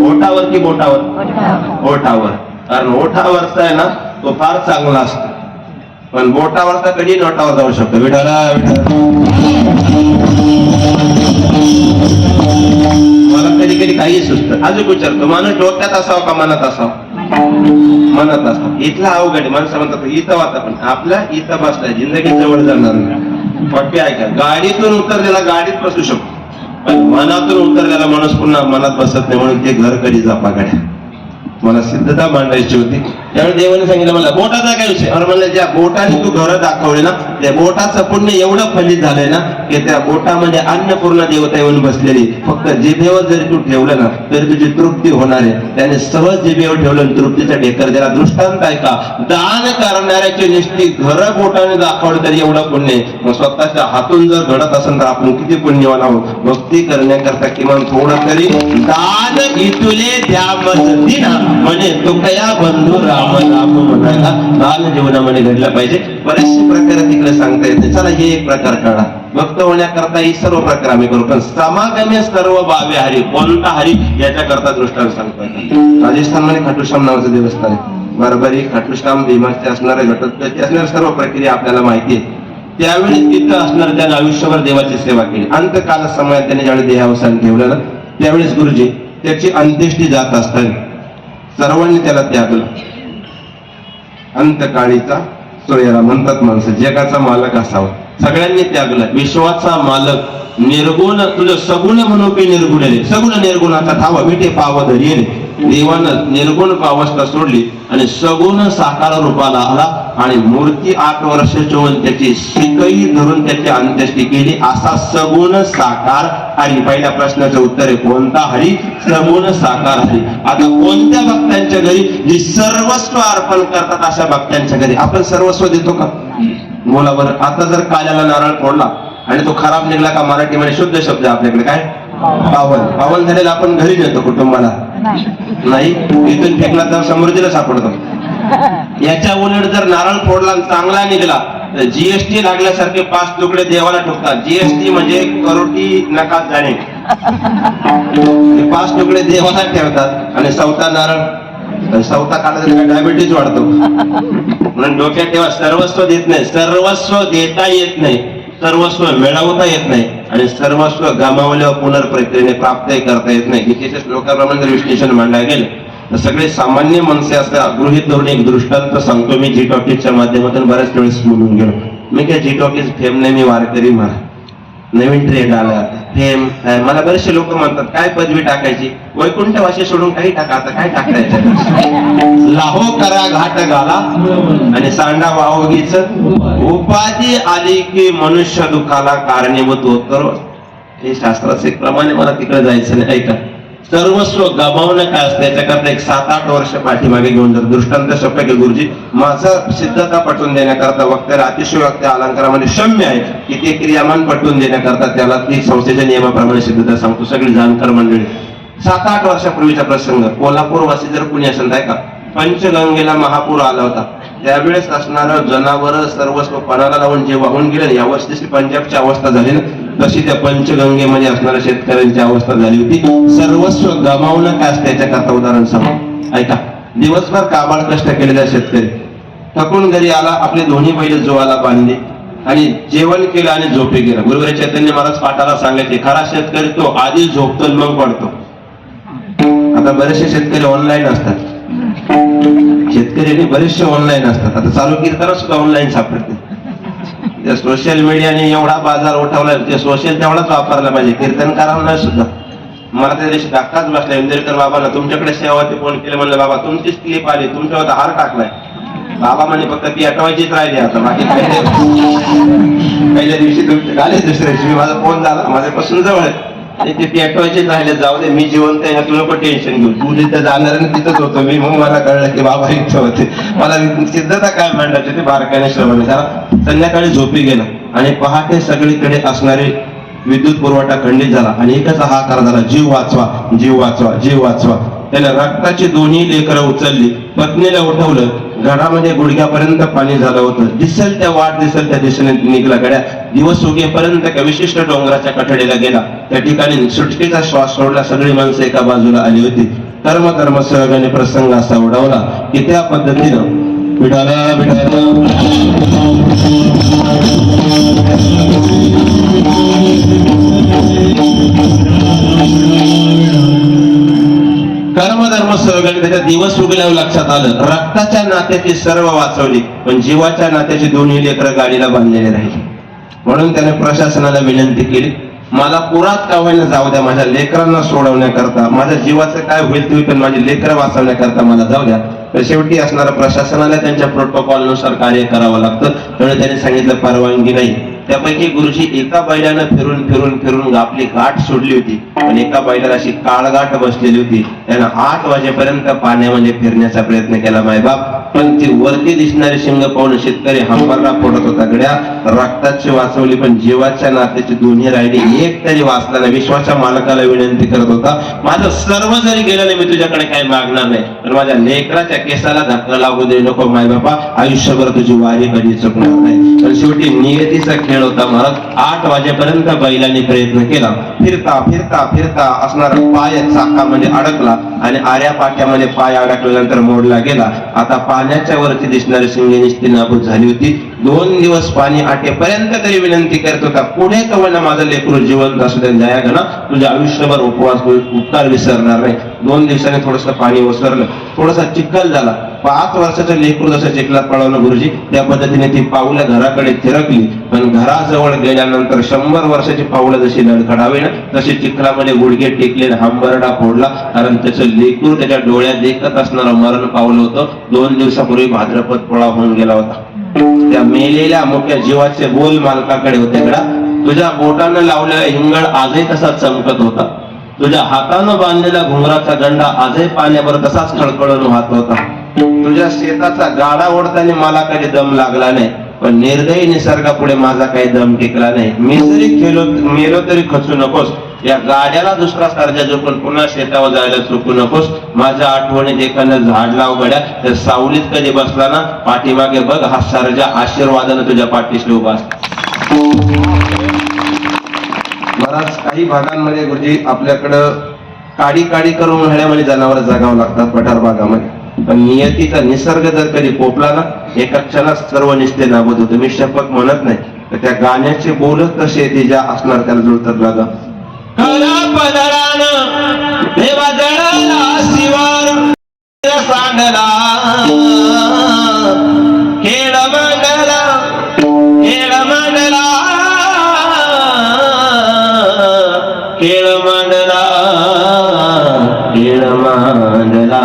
ओटावर की बोटावर? ओटावर. कारण ओठावरचा आहे ना तो फार चांगला असतो, पण बोटावरचा कधी नोटावर जाऊ शकतो. विठाला मला कधी कधी काही सुचतं. अजून विचारतो, माणूस डोक्यात असावा का मनात असावा? मनात असावा. इथला अवघड माणसं म्हणतात इथं वाचा, पण आपल्या इथं बसलाय जिंदगी जवळ जाणार नाही. पक्के ऐका, गाडीतून उतरलेला गाडीत बसू शकतो, पण मनातून उतरलेला माणूस पुन्हा मनात बसत नाही, म्हणून ते घर कधी जापा गाड्या. मला सिद्धता मांडायची होती, त्यावेळी देवाने सांगितलं मला बोटाचा काय विषय. अरे म्हणलं ज्या बोटाने तू घर दाखवले ना, त्या बोटाचं पुण्य एवढं फलित झालंय ना की त्या बोटामध्ये अन्नपूर्ण देवता येऊन बसलेली. फक्त जिभेवर जरी तू ठेवलं ना तरी तुझी तृप्ती होणार आहे. त्याने सहज जिभेवर ठेवलं, तृप्तीचा ढेकर दिला. दृष्टांत आहे का, दान करणाऱ्याची निष्ठी घर बोटाने दाखवलं तरी एवढं पुण्य आहे. मग स्वतःच्या हातून जर घडत असेल तर आपण किती पुण्यवान आहोत. भक्ती करण्याकरता किमान थोडं तरी दान इतुले द्या मदतीना, म्हणजे तुकया बंधू राम राम म्हणायला दान जीवनामध्ये घडलं पाहिजे. बरेचसे प्रकार तिकडे सांगता येते. चला हे एक प्रकार कळा, भक्त होण्याकरता ही सर्व प्रकार आम्ही करू, पण समागमे सर्व बावे हरी, कोणता हरी याच्याकरता दृष्टांत सांगतो. राजस्थानमध्ये खाटूश्याम नावाचं देवस्थान आहे. बरोबरी खाटूश्याम भीमाचे असणारे घटोत्कचचे असणाऱ्या सर्व प्रक्रिया आपल्याला माहिती आहे. त्यावेळी तिथं असणार त्याने आयुष्यभर देवाची सेवा केली. अंतकाल समयात त्याने ज्यावेळी देहावसान ठेवलं ना त्यावेळेस गुरुजी त्याची अंत्येष्टी जात असताना सर्वांनी त्याला त्यागलं. अंतकाळीचा सूर्याला म्हणतात माणसं जगाचा मालक असावा, सगळ्यांनी त्यागलं. विश्वाचा मालक निर्गुण तुझं सगुण म्हणून की निर्गुण रे, सगुण निर्गुणाचा थावा मिठे पाव धरिये. देवानं निर्गुण पावस्था सोडली आणि सगुण साकार रूपाला आला आणि मूर्ती 8 वर्ष ठेवून त्याची शिकई धरून त्याची अंत्येष्टी केली. असा सगुण साकार हरी. पहिल्या प्रश्नाचं उत्तर आहे कोणता हरी? सगुण साकार हरी. आता कोणत्या भक्तांच्या घरी जी सर्वस्व अर्पण करतात अशा भक्तांच्या घरी आपण सर्वस्व देतो का? बोला बरं. आता जर काल्याला नारळ फोडला आणि तो खराब निघला का, मराठीमध्ये शुद्ध शब्द आपल्याकडे काय पावन. पावन झालेला आपण घरी नेतो कुटुंबाला नाही, इथून फेकला तर समृद्धीला सापडतो. याच्या उलट जर नारळ फोडला चांगला निघाला तर जीएसटी लागल्यासारखे 5 तुकडे देवाला ठोकतात. जीएसटी म्हणजे करोटी नकात जाणे. 5 तुकडे देवाला ठेवतात आणि 4था नारळ 4था काढला तर डायबिटीज वाढतो. म्हणून डोक्यात ठेवा, सर्वस्व देत नाही, सर्वस्व देता येत नाही, सर्वस्व मिळवता येत नाही आणि सर्वस्व गमावल्यावर पुनर्प्रक्रियेने प्राप्तही करता येत नाही. गीतेच्या श्लोकाप्रमाणे जर विश्लेषण मांडलं गेलं तर सगळे सामान्य माणसे असं गृहीत धरून एक दृष्टांत सांगतो. मी जी टॉकीजच्या माध्यमातून बऱ्याच वेळेस बोलून गेलो. मी काय जी टॉकीज फेम नाही, मी वारकरी मला नवीन ट्रेंड आला फेम. मला बरेचसे लोक म्हणतात काय पदवी टाकायची, वैकुंठ वाशी सोडून काही टाका, आता काय टाकायचं, लाहो करा घाट घाला आणि सांडा वाहोगीच उपाधी आली की मनुष्य दुःखाला कारणीभूत होतो. हे शास्त्राचे प्रमाणे मला तिकडे जायचं नाही. ऐका, सर्वस्व गमावणं काय असतं याच्याकरता एक 7-8 वर्ष पाठीमागे घेऊन जर दृष्टांत शब्द की गुरुजी माझं सिद्धता पटवून देण्याकरता वक्त्याला अतिशयोक्ती अलंकारामध्ये क्षम्य आहे की ते क्रियामान पटवून देण्याकरता त्याला ती संस्थेच्या नियमाप्रमाणे सिद्धता सांगतो. सगळी जाणकार मंडळी. 7-8 वर्षापूर्वीचा प्रसंग. कोल्हापूर वासी जर कुणी असेल काय का, पंचगंगेला महापूर आला होता. त्यावेळेस असणारं जनावर सर्वस्व पणाला लावून जे वाहून गेले, यावर्षी जशी पंजाबची अवस्था झाली ना तशी त्या पंचगंगेमध्ये असणाऱ्या शेतकऱ्यांची अवस्था झाली होती. सर्वस्व गमावणं काय असतं त्याच्याकरता उदाहरण सांगतो. ऐका, दिवसभर काबाड कष्ट केलेला शेतकरी थकून घरी आला, आपले दोन्ही बैल जोवाला बांधले आणि जेवण केलं आणि झोपे गेलं. गुरुवारी चैतन्य महाराज पाठाला सांगायचे, खरा शेतकरी तो आधी झोपतो आणि मग पडतो. आता बरेचसे शेतकरी ऑनलाईन असतात, शेतकरी बरेचसे ऑनलाईन असतात. आता चालू कीर्तन सुद्धा ऑनलाईन सापडते. त्या सोशल मीडियाने एवढा बाजार उठवला, ते सोशल तेवढाच वापरला पाहिजे कीर्तनकारांना सुद्धा. मला त्या दिवशी धक्काच बसला. इंदिरकर बाबांना तुमच्याकडे सेवावरती फोन केले, म्हणलं बाबा तुमचीच क्लिप आली, तुमच्यावर हार टाकलाय. बाबा म्हणे फक्त ती आठवायचीच राहिली, आता बाकी पहिल्या दिवशी तुमचे आले, दुसऱ्या दिवशी माझा फोन झाला, माझ्यापासून जवळ आहे, आणि ते पेटवायचेच राहिले. जाऊ दे, मी जिवंत आहे, तू नको टेन्शन घेऊ, तू तिथं जाणार आणि तिथंच होतो मी. मग मला कळलं की बाबा इच्छा होते. मला सिद्धता काय मांडायची ते बारकाने श्रवण झाला. संध्याकाळी झोपी गेला आणि पहाटे सगळीकडे असणारे विद्युत पुरवठा खंडित झाला आणि एकच हाकार झाला, जीव वाचवा, जीव वाचवा, जीव वाचवा. त्याने रक्ताची दोन्ही लेकरं उचलली, पत्नीला उठवलं. घरामध्ये गुडघ्यापर्यंत पाणी झालं होतं. दिसेल त्या वाट दिसेल त्या दिशेने निघला. गड्या दिवस उगेपर्यंत एका विशिष्ट डोंगराच्या कठडीला गेला. त्या ठिकाणी सुटकेचा श्वास सोडला. सगळी माणसं एका बाजूला आली होती. कर्म सहगाने प्रसंग असा उडवला की त्या पद्धतीनं विठाला कर्मधर्म सहगणी त्याच्या दिवस उगल्यावर लक्षात आलं, रक्ताच्या नात्याची सर्व वाचवली, पण जीवाच्या नात्याची दोन्ही लेकरं गाडीला बांधलेले राहिले. म्हणून त्याने प्रशासनाला विनंती केली, मला पुरात का होईना जाऊ द्या, माझ्या लेकरांना सोडवण्याकरता, माझ्या जीवाचं काय होईल तुम्ही, पण माझी लेकरं वाचवण्याकरता मला जाऊ द्या. तर शेवटी असणाऱ्या प्रशासनाला त्यांच्या प्रोटोकॉलनुसार कार्य करावं लागतं. त्यामुळे त्यांनी सांगितलं परवानगी नाही. त्यापैकी गुरुजी एका बैलानं फिरून फिरून फिरून आपली गाठ सोडली होती, पण एका बैलाला अशी काळगाठ बसलेली होती. त्यानं 8 वाजेपर्यंत पाण्यामध्ये फिरण्याचा प्रयत्न केला मायबाप, पण ती वरती दिसणारी शिंग पाहून शेतकरी हंबरला फोडत होता. गड्या रक्ताची वाचवली, पण जीवाच्या नात्याची दोन्ही राहिली, एक तरी वाचला नाही. विश्वाच्या मालकाला विनंती करत होता, माझं सर्व जरी गेलं नाही, मी तुझ्याकडे काही मागणार नाही, पण माझ्या लेकराच्या केसाला धक्का लागू दे नको मायबापा, आयुष्यभर तुझी वारी कधी चुकणार नाही. पण शेवटी नियतीचा खेळ होता महाराज. 8 वाजेपर्यंत बैलांनी प्रयत्न केला. फिरता फिरता फिरता असणारा पाय चाकामध्ये अडकला आणि आऱ्या पाट्यामध्ये पाय अडकल्यानंतर मोडला गेला. आता पाण्याच्या वरती दिसणारी शिंगे निस्ती नाबूद झाली होती. 2 दिवस पाणी आटेपर्यंत तरी विनंती करत होता, पुढे कवना माझं लेकरू जिवंत असू दे, दया घना, तुझ्या आयुष्यभर उपवास उपकार विसरणार नाही. 2 दिवसांनी थोडस पाणी ओसरलं, थोडासा चिखल झाला. 5 वर्षाचं लेकरू जसं चिखलात पळवलं गुरुजी, त्या पद्धतीने ती पाऊलं घराकडे थिरकली. पण घराजवळ गेल्यानंतर 100 वर्षाची पाऊलं जशी लडखडावी ना, तशी चिखलामध्ये गुडघे टेकले, हंबरडा फोडला. कारण त्याचं लेकरू त्याच्या डोळ्यात देखत असणारं मरण पावलं होतं. 2 दिवसापूर्वी भाद्रपद पोळा होऊन गेला होता. त्या मेलेल्या मोठ्या जीवाचे बोल मालकाकडे होते, गडा तुझ्या बोटानं लावलेला हिंगळ आजही तसा चमकत होता, तुझ्या हातानं बांधलेला घुंगराचा गंडा आजही पाण्यावर तसाच खळखळून वाहत होता, तुझ्या शेताचा गाडा ओढताना मला कधी दम लागला नाही, पण निर्दयी निसर्गापुढे माझा काही दम टिकला नाही. मी जरी मेलो तरी खचू नकोस, या गाड्याला दुसरा सर्जा झोपून पुन्हा शेतावर जायला चुकू नकोस. माझ्या आठवणीत एखादं झाड लाव गड्या, त्या सावलीत कधी बसला ना, पाठीमागे बघ, हा सर्जा आशीर्वादानं तुझ्या पाठीशी उभा असतो. बराच काही भागांमध्ये गुरुजी आपल्याकडं काडी काडी करून उन्हाळ्यामध्ये जनावर जगावं लागतात पठार भागामध्ये, पण नियतीचा निसर्ग जर कधी पोपला ना, एका क्षणात सर्व निस्ते नाबूद होते. मी शपथ म्हणत नाही, तर त्या गाण्याचे बोलच तसे ते ज्या असणार त्याला जुळतात बघा. देवा जळाला शिवार सांडला, खेळ मांडला, खेळ मांडला, खेळ मांडला, खेळ मांडला,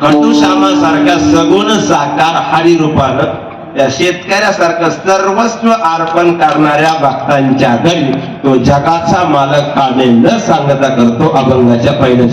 खंडूश्यामासारख्या सगुण साकार हरी रूपानं त्या शेतकऱ्यासारखं सर्वस्व अर्पण करणाऱ्या भक्तांच्या घरी तो जगाचा मालक कामे न सांगता करतो अभंगाच्या पहिल्या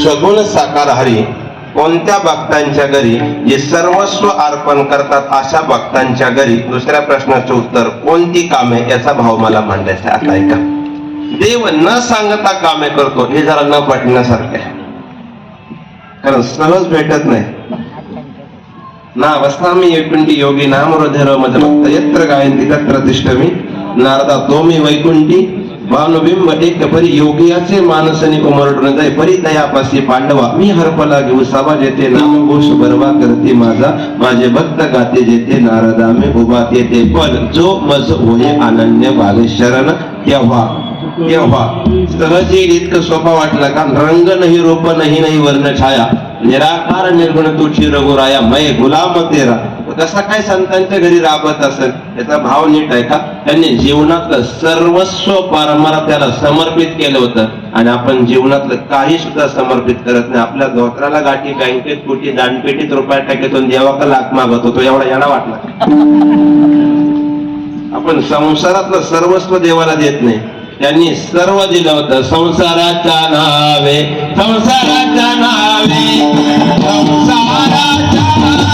सगुण साकारहारी कोणत्या भक्तांच्या घरी जे सर्वस्व अर्पण करतात अशा भक्तांच्या घरी. दुसऱ्या प्रश्नाचं उत्तर कोणती कामे, याचा भाव मला मांडायचा. आता ऐका, देव न सांगता कामे करतो हे जरा न पटण्यासारखे, कारण सहज भेटत नाही ना. अवस्थामी वैकुंठी योगी नाम हृदय मद भक्त यत्र गायंती तत्र तिष्ठमी नारदा तो मी वैकुंठी भानुबिंब एक परी योगियाचे मानसनी उमरडून जाय परी दयापासी पांडवा मी हरपला घेऊ सभा जेते नाम घोष बरवा करते माझा माझे भक्त गाते जेते नारदा मी उभा येते पण जो मज होय अनन्य भावे शरण तेव्हा तेव्हा सहज येईल इतकं सोपा वाटलं का. रंग नाही रूप नाही वर्ण छाया निराकार निर्गुण तुझी रघुराया मय गुलाम तेरा. कसा काय संतांच्या घरी राबत असेल याचा भाव नीट आहे का. त्यांनी जीवनातलं सर्वस्व परमार्थाला समर्पित केलं होतं आणि आपण जीवनातलं काही सुद्धा समर्पित करत नाही. आपल्या धोत्राला गाठी बँकेत कुठे दानपेटीत रुपया टाकीतून देवाका लाख मागत होतो, एवढा येणा वाटला. आपण संसारातलं सर्वस्व देवाला देत नाही. त्यांनी सर्व दिलं होतं. संसाराच्या नावे संसाराच्या नावे संसाराच्या नावे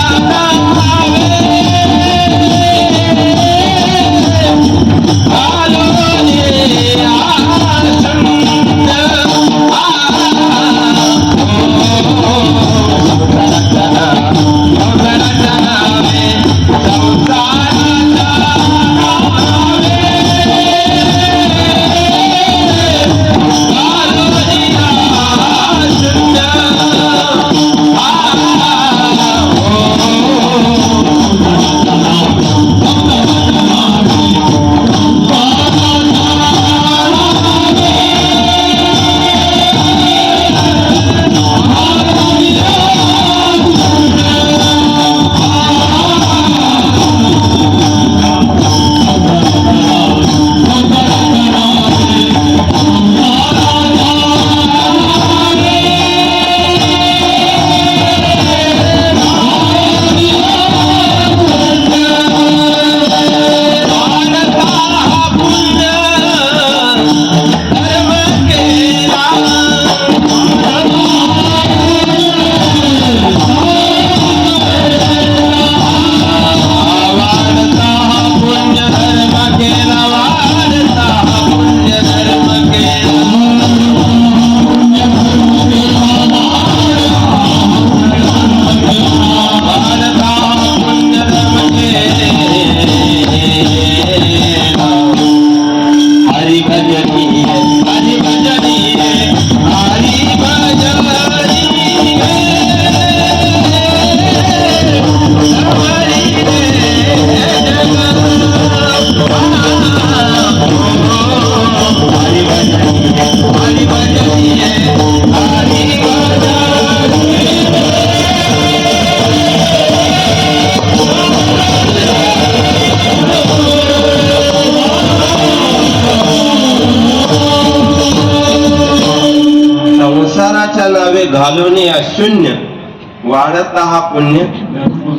घालून शून्य वाढता हा पुण्य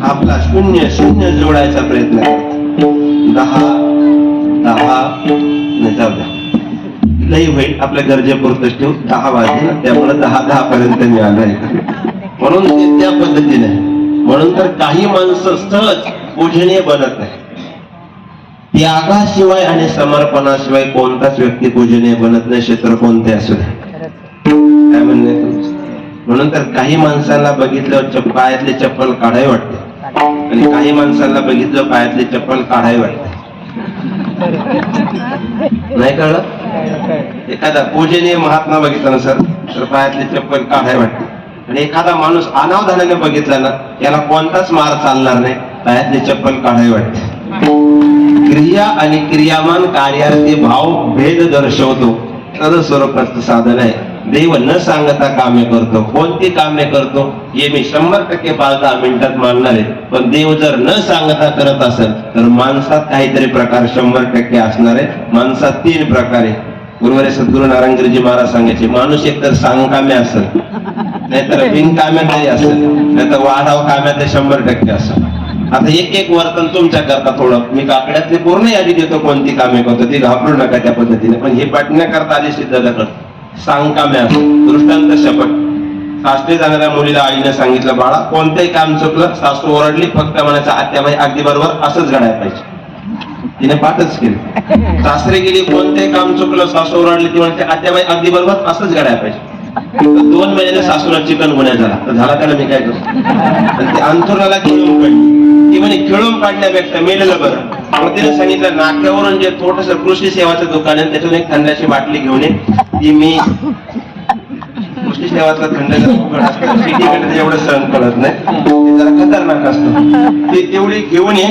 आपला शून्य शून्य जोडायचा प्रयत्न करतो. 10 जाऊ द्या लई होईल आपल्या गरजेपुरतच ठेवू. 10 वाजले त्यामुळे 10 पर्यंत मी आलोय म्हणून ते त्या पद्धतीने. म्हणून तर काही माणसं सहज पूजनीय बनत नाही. त्यागाशिवाय आणि समर्पणाशिवाय कोणताच व्यक्ती पूजनीय बनत नाही, क्षेत्र कोणते असू दे. काय म्हणणे तुमचं. म्हणून तर काही माणसांना बघितलं पायातले चप्पल काढावी वाटते आणि काही माणसांना बघितलं पायातले चप्पल काढावी वाटते. नाही कळलं. एखादा पूजनीय महात्मा बघितला ना सर तर पायातले चप्पल काढावी वाटते आणि एखादा माणूस अनावधानाने बघितला ना याला कोणताच मार चालणार नाही, पायातले चप्पल काढावी वाटते. क्रिया आणि क्रियामान कार्यार्थी भाव भेद दर्शवतो. तर स्वरूपाचं साधन आहे. देव न सांगता कामे करतो. कोणती कामे करतो हे मी 100% 5-10 मिनिटात मानणार आहे. पण देव जर न सांगता करत असेल तर माणसात काहीतरी प्रकार 100% असणार आहे. माणसात 3 प्रकार आहे. गुरुवारी सद्गुरू नारायणगिरीजी महाराज सांगायचे माणूस एकतर सांगकाम्य असेल, नाहीतर बिनकाम्यातही असेल, नाहीतर वाढाव काम्यात 100% असेल. आता एक वर्तन तुमच्या करता थोडं मी काकड्यातली पूर्ण यादी देतो कोणती कामे करतो ती घाबरू नका त्या पद्धतीने. पण हे पटण्याकरता आधी सिद्ध करतो. सांगकाम्य असेल. दृष्टांत शपथ सासरी जाणाऱ्या मुलीला आईने सांगितलं, बाळा कोणतंही काम चुकलं सासू ओरडली फक्त म्हणायचं आत्याबाई अगदी बरोबर असंच घडायला पाहिजे. तिने पाठच केली. सासरी गेली, कोणतंही काम चुकलं सासू ओरडली, ती म्हणते आत्याबाई अगदी बरोबर असंच घडायला पाहिजे. 2 महिन्याने सासूला चिकन गुन्हा झाला, तर झाला त्याला मी काय करतो, ते अंथरुणाला खिळून काढली. ती म्हणे खिळून काढण्यापेक्षा मेलेलं बरं. मग तिने सांगितलं नाक्यावरून जे थोडस कृषी सेवाचं दुकान आहे त्यातून एक थंडाची बाटली घेऊन ये. ती मी कृषी सेवाचा थंड सिटीकडे एवढं सहन करत नाही, ते जरा खतरनाक असतं. ते तेवढी घेऊन ये,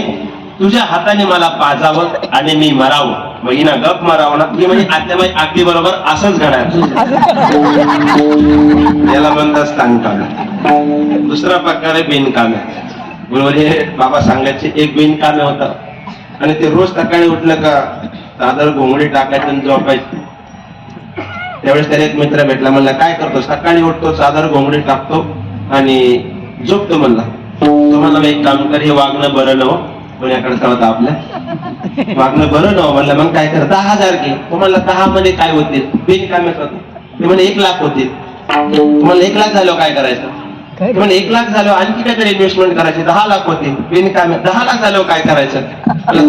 तुझ्या हाताने मला पाजावं आणि मी मरावं. मग हिना गप मरावं ना, ती म्हणजे आत्याबाई अगदी बरोबर असंच घडायचं. याला म्हणतात स्थानकाम्य. दुसरा प्रकार आहे बिनकाम्य. बरोबर, हे बाबा सांगायचे एक बिनकाम्य होता आणि ते रोज सकाळी उठलं का चादर घोंगडी टाकायचं आणि झोपायचं. त्यावेळेस त्याला एक मित्र भेटला, म्हणला काय करतो, सकाळी उठतो चादर घोंगडी टाकतो आणि झोपतो. म्हणला तो म्हणला एक काम कर, हे वागणं बरं नव पुण्याकडे होता आपल्या, वागणं बरं नव. म्हणलं मग काय कर, 10,000 घे. तो म्हणला 10 मध्ये काय होतील, बिनकाम्य होत. ते म्हणजे 1 लाख होतील. तुम्हाला 1 लाख झालं काय करायचं, म्हणजे 1 लाख झालं आणखी काहीतरी इन्व्हेस्टमेंट करायची, 10 लाख होते बिनकाम्य. 10 लाख झालं काय करायचं,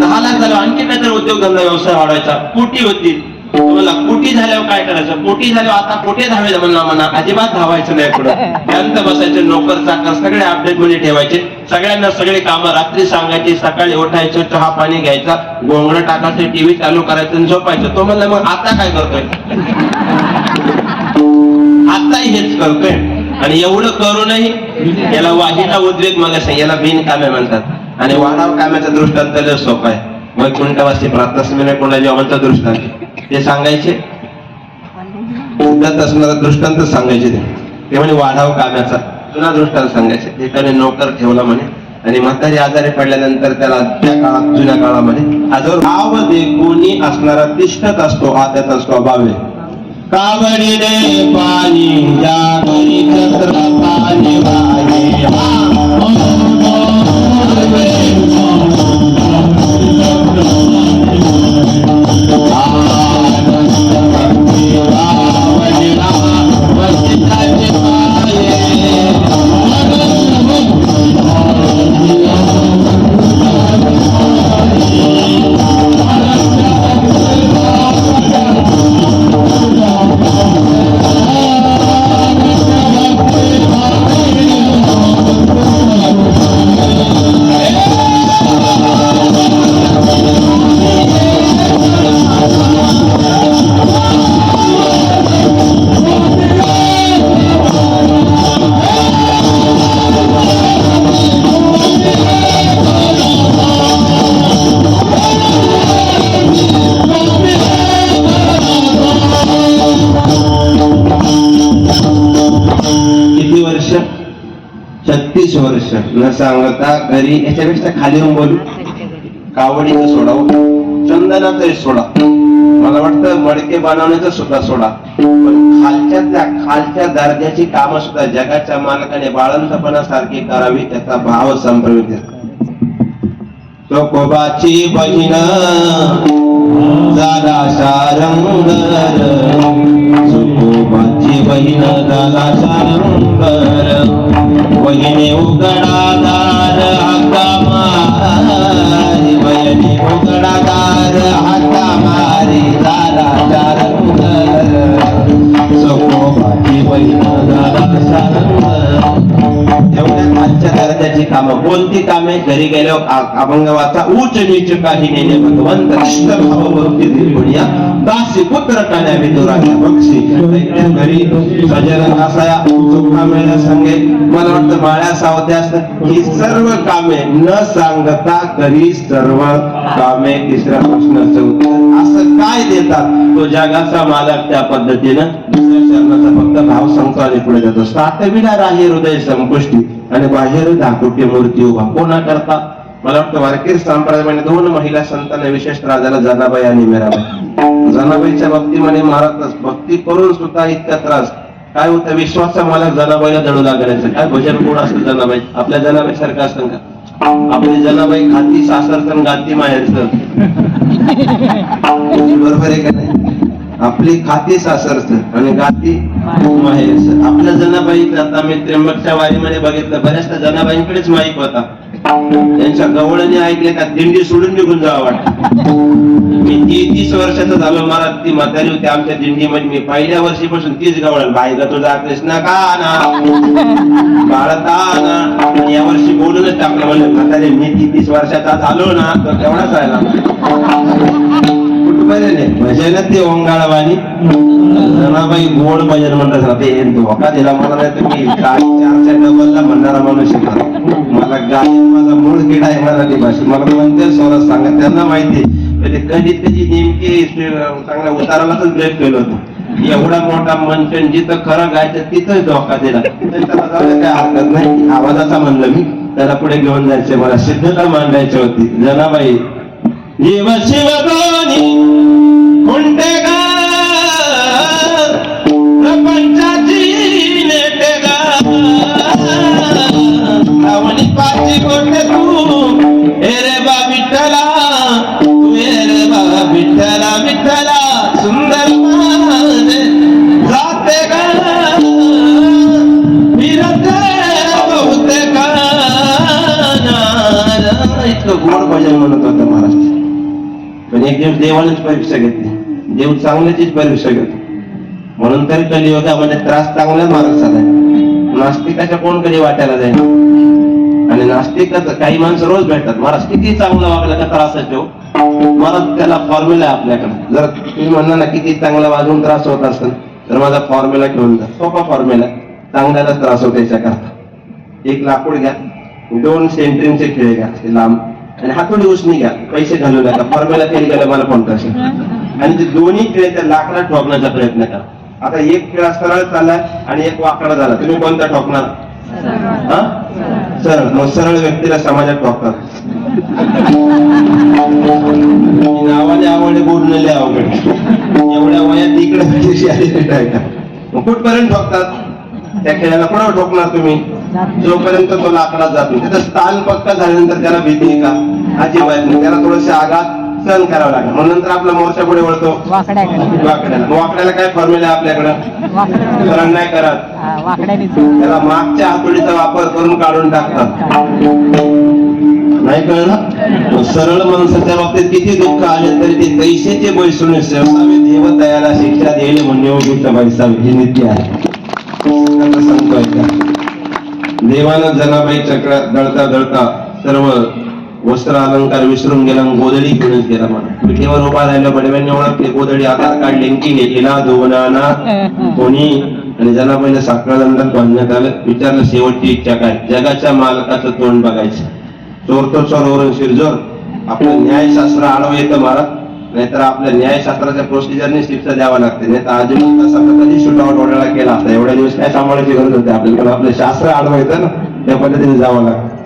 10 लाख झालं आणखी काहीतरी उद्योगधंदा व्यवसाय वाढवायचा, कोटी होतील. तुम्हाला कोटी झाल्यावर काय करायचं, कोटी झाल्यावर आता कोटी धावायचं. म्हणला म्हणा अजिबात धावायचं नाही, पुढं शांत बसायचं, नोकर चाकर सगळे अपडेट मध्ये ठेवायचे, सगळ्यांना सगळे कामं रात्री सांगायची, सकाळी उठायचं, चहा पाणी घ्यायचा, घोंगडं टाकायचं, टीव्ही चालू करायचं आणि झोपायचं. तो म्हणला मग आता काय करतोय, आताही हेच करतोय. आणि एवढं करूनही याला वाहिला उद्वेग मग याला बिनकाम्य म्हणतात. आणि वाढाव काम्याचा दृष्टांत लय सोपा आहे. वैकुंठवासी प्रातस्मिने कोणाच्या दृष्टांत ते सांगायचे, सिद्धार्थ असणारा दृष्टांत सांगायचे. ते म्हणे वाढाव काम्याचा जुना दृष्टांत सांगायचे. एकाने नोकर ठेवला म्हणे आणि म्हातारी आजारी पडल्यानंतर त्याला त्या काळात जुन्या काळामध्ये आजवर भाव दे कोणी असणारा तिष्ठत असतो, हा त्याचा स्वभाव आहे. कावडीने पाणी जागरी चंद्र पाणी वाहे किती वर्ष, 36 वर्ष न सांगता घरी. याच्यापेक्षा खाली येऊन बोलू, कावडीचं सोडावं, चंदनाचं सोडा, मला वाटतं मडके बनवण्याचं सुद्धा सोडा, पण खालच्या दर्जाची कामं सुद्धा जगाच्या मालकाने बाळंतपणासारखी करावी, त्याचा भाव संभ्रमित. चोकोबाची बहीण झाला सारंगर, चोकोबाची बहीण झाला सारंगर, बहिणी उघडादार हाका मारी, बहिणी उघडादार हाका मारी झाला सारंगर, चोकोबाची बहीण झाला सारंगर. एवढ्या खालच्या दर्जाची कामं, कोणती कामे, घरी गेल्यावर अभंगवाचा उच्च नीच काही नेणे भगवंत निष्ठ भावभक्ती दिलगुणिया दासी पुत्र कान्या विदुराच्या बक्षी. घरी सजन असाया चोखा मेळा सांगे, मला वाटतं माळ्या सावत्या असतात. ही सर्व कामे न सांगता घरी सर्व कामे. तिसऱ्या प्रश्नाचं उत्तर असं काय देतात, तो जगाचा मालक त्या पद्धतीनं दुसऱ्या शरणाचा फक्त भाव सांगतो आणि पुढे जातो. सातविला राही हृदय संपुष्टी आणि बाहेर धाकुटी मूर्ती उभा. कोणा करता, मला वाटतं वारकरी संप्रदायाने 2 महिला संतांना विशेष त्रास झाला, जनाबाई आणि मीराबाई. जनाबाईच्या बाबतीमध्ये महाराज भक्ती करून सुद्धा इतका त्रास. काय होतं, विश्वासा मला जनाबाईला दडू लागायचं. काय भजन कोण असतं जनाबाई, आपल्या जनाबाई सारखं असतं का? आपली जनाबाई खाती सासरचं गाती माहेरचं, बरोबर आहे का नाही? आपली खाती सासरच आणि गाती माहेरच. आपल्या जनाबाई आता मी त्र्यंबकच्या वारीमध्ये बघितलं, बऱ्याचदा जनाबाईंकडेच माईक होता. त्यांच्या गवळणी ऐकले का दिंडी सोडून निघून जावं वाटत. मी 30 वर्षाचा झालो, मला ती म्हातारी होती आमच्या दिंडीमध्ये. मी पहिल्या वर्षीपासून तीच गवळण, बाई ग तुझा कृष्ण का ना बाळता ना. या वर्षी बोलूनच टाकलं, म्हणजे म्हातारी मी 30 वर्षाचा झालो ना तर केवढाच राहिला. भजन ते ओंगाळवाणी जनाबाई गोड भजन म्हणतात. ते धोका दिला मला, नाही तुम्ही 4च्या डबलला म्हणणारा माणूस शिकला. मला गायन माझा मूळ किडा आहे मराठी भाषेत. मला म्हणते स्वरात सांगा, त्यांना माहिती ते कधी नेमकी चांगल्या उतारालाच ब्रेक केलं होतं. एवढा मोठा मंचन जिथं खरं गायचं तिथं धोका दिला. त्याला काय हरकत नाही, आवाजाचा म्हणलं मी त्याला पुढे घेऊन जायचे, मला सिद्धता मांडायची होती. जनाबाई जीव शिवगानी कुंटेगा प्रपंचाची नेटेगा रावणी पाची गोटे तू एरे बा विठ्ठला तू एरे बा विठ्ठला विठ्ठला सुंदर माझे जाते गा फिरते बहुते गाणार. इतकं गोड भजन म्हणत होतं महाराज. पण एक दिवस देवानेच परीक्षा घेतली, देव चांगल्याचीच परीक्षा घेतो. म्हणून तरी कलियुगामध्ये त्रास चांगल्या माणसाला आहे. नास्तिकाच्या कोण कधी वाटायला जाईल. आणि नास्तिकाचं काही माणसं रोज भेटतात, महाराज किती चांगलं वागलं का त्रासच हो. महाराज त्याला फॉर्म्युला आहे आपल्याकडे. जर तुम्ही म्हणणार ना किती चांगला वागून त्रास होत असेल तर माझा फॉर्म्युला घेऊन जा. सोपा फॉर्म्युला, चांगल्याला त्रास होतो याच्याकरता. एक लाकूड घ्या, 2 सेंट्रिंगचे खिळे घ्या लांब, आणि हातोडी उसणी घ्या, पैसे घालू नका. फॉर्म्युला फेल केलं मला पण तसे. आणि ते दोन्ही खिळे त्या लाकडात ठोकण्याचा प्रयत्न करा. आता एक खिळा सरळ चाललाय आणि एक वाकडा झाला, तुम्ही कोणता ठोकणार? सरळ. मग सरळ व्यक्तीला समाजात ठोकतात. नावाने आवडले बोललेले अवघड. एवढ्या वयात इकडे मग कुठपर्यंत ठोकतात? त्या खेळाला कोणावर ठोकणार तुम्ही? जोपर्यंत तो लाकडात जातो. त्याचा स्थान पक्का झाल्यानंतर त्याला भीती आहे का? अजिबात नाही. त्याला थोडेसे आघात सहन करावं लागेल. म्हणून नंतर आपला मोर्चा पुढे वळतो वाकड्याला. वाकड्याला काय फॉर्म्युला आहे आपल्याकडं? सरळ नाही करत, त्याला मागच्या हातोडीचा वापर करून काढून टाकतात. नाही कळलं? सरळ माणसाच्या बाबतीत किती दुःख आले तरी ते पैशाचे बैसून सेवावे देव दयाला शिक्षा देईल म्हणून योगीचा बैसावे ही नीती आहे. सांगतोय का देवानं जनाबाई चक्रात दळता दळता सर्व वस्त्र अलंकार विसरून गेला, गोदडी घेऊनच गेला. म्हणा पिठेवर उभा राहिलं, बडव्यांनी ओळखले, गोदडी आधार काढले की गेला दोनाना कोणी. आणि जनाबाईला साखळा दंडात बांधण्यात आलं. विचारलं शेवटची इच्छा काय? जगाच्या मालकाचं तोंड बघायचं. चोर तो चोरवरून शिरजोर. आपलं न्यायशास्त्र आडवं येतं महाराज, नाहीतर आपल्या न्यायशास्त्राच्या प्रोसिजरने शिक्षा द्यावा लागते. नाही तर अजून तसा कधी शूटआउट ओढायला केला असता. एवढ्या दिवस काय सांभाळायची गरज होती आपल्याला. आपलं शास्त्र आडवं येतं ना, त्या पद्धतीने जावं लागतं.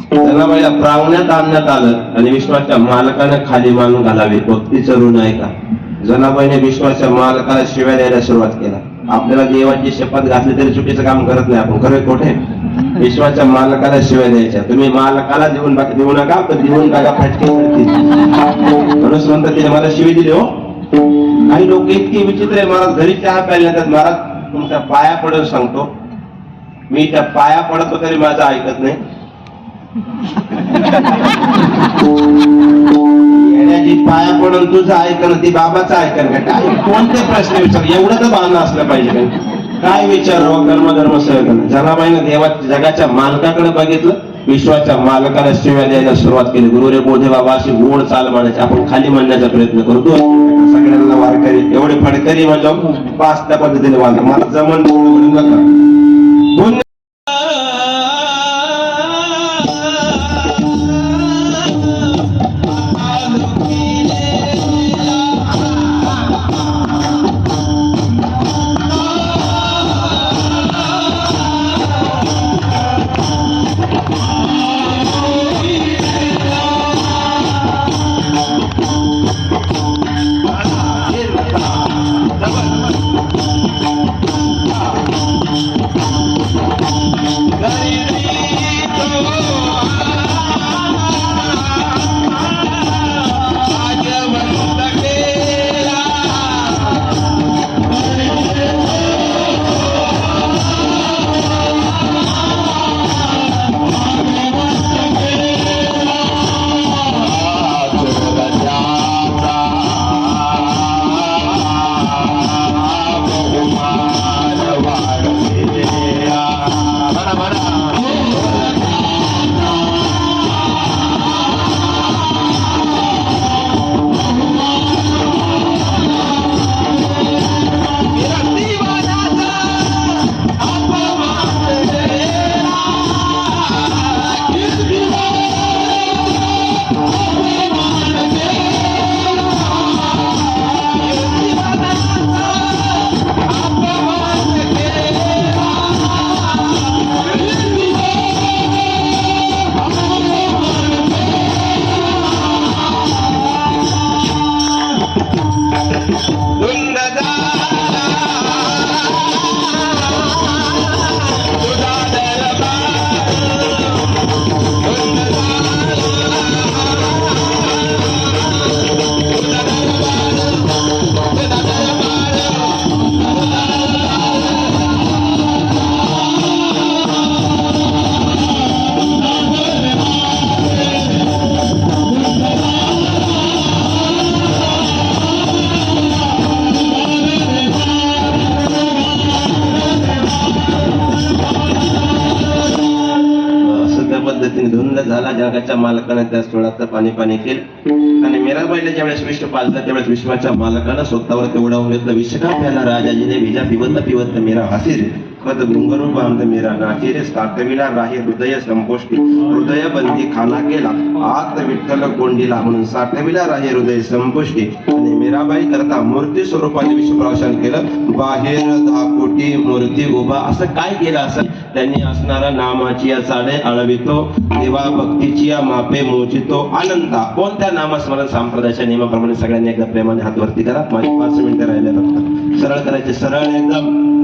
जनाबाईला प्रांगण्यात आणण्यात आलं आणि विश्वाच्या मालकाने खाली मान घालावी. भक्तीचं ऋण आहे का? जनाबाईने विश्वाच्या मालकाला शिव्या द्यायला सुरुवात केला. आपल्याला देवाची शपथ घातली तरी चुकीचं काम करत नाही आपण. खरं खोटे? विश्वाच्या मालकाला शिव्या द्यायच्या. तुम्ही मालकाला देऊन बाकी देऊ नका, पण देऊन टाका फटके पडतील. म्हणून म्हणतात तिने मला शिवी दिली हो. काही लोक इतकी विचित्र आहे महाराज, घरी चहा प्यायला येतात. महाराज तुमच्या पाया पडून सांगतो, मी त्या पाया पडतो तरी माझं ऐकत नाही. येण्याची पाया पडून तुझं ऐकणं ती बाबाचं ऐकण का? काय कोणते प्रश्न विचार? एवढं तर भावना असलं पाहिजे. काय विचार कर्मधर्म सहकरण. जनाबाईनं देवा जगाच्या मालकाकडे बघितलं, विश्वाच्या मालकाला शिव्या द्यायला सुरुवात केली. गुरुरे बोधे बाबा अशी गोड चाल म्हणायची. आपण खाली म्हणण्याचा प्रयत्न करतो. सगळ्यांना वारकरी एवढे फडकरी म्हणजे 5 त्या पद्धतीने वाढलं. मला जमन म्हणून नका. झाला. जगाच्या मालकानं त्या स्थळाचं पाणी केलं आणि मीराबाईला ज्यावेळेस विष पाजलं त्यावेळेस विश्वाच्या मालकानं स्वतःवर ते उडावून घेतलं. विष का प्याला राजाजीने विजा पिवत मीरा हसी रे पद घुंगरू बांध मीरा नाची रे. साठविला राही हृदय संपोष्टी हृदय बंदी खाना केला आत विठ्ठल कोंडीला म्हणून साठविला राही हृदय संपुष्टी. आणि मीराबाई करता मूर्ती स्वरूपाने विश्वप्रवासन केलं. बाहेर 10 कोटी मूर्ती उभा असं काय केलं असं त्यांनी असणारा नामाची या साडे आळवितो देवा भक्तीची या मापे मोजितो अनंता. कोणत्या नामस्मरण संप्रदायाच्या नियमाप्रमाणे सगळ्यांनी एकदा प्रेमाने हात वरती करा. माझी 5 मिनिटं राहिले फक्त. सरळ करायचे सरळ एकदम.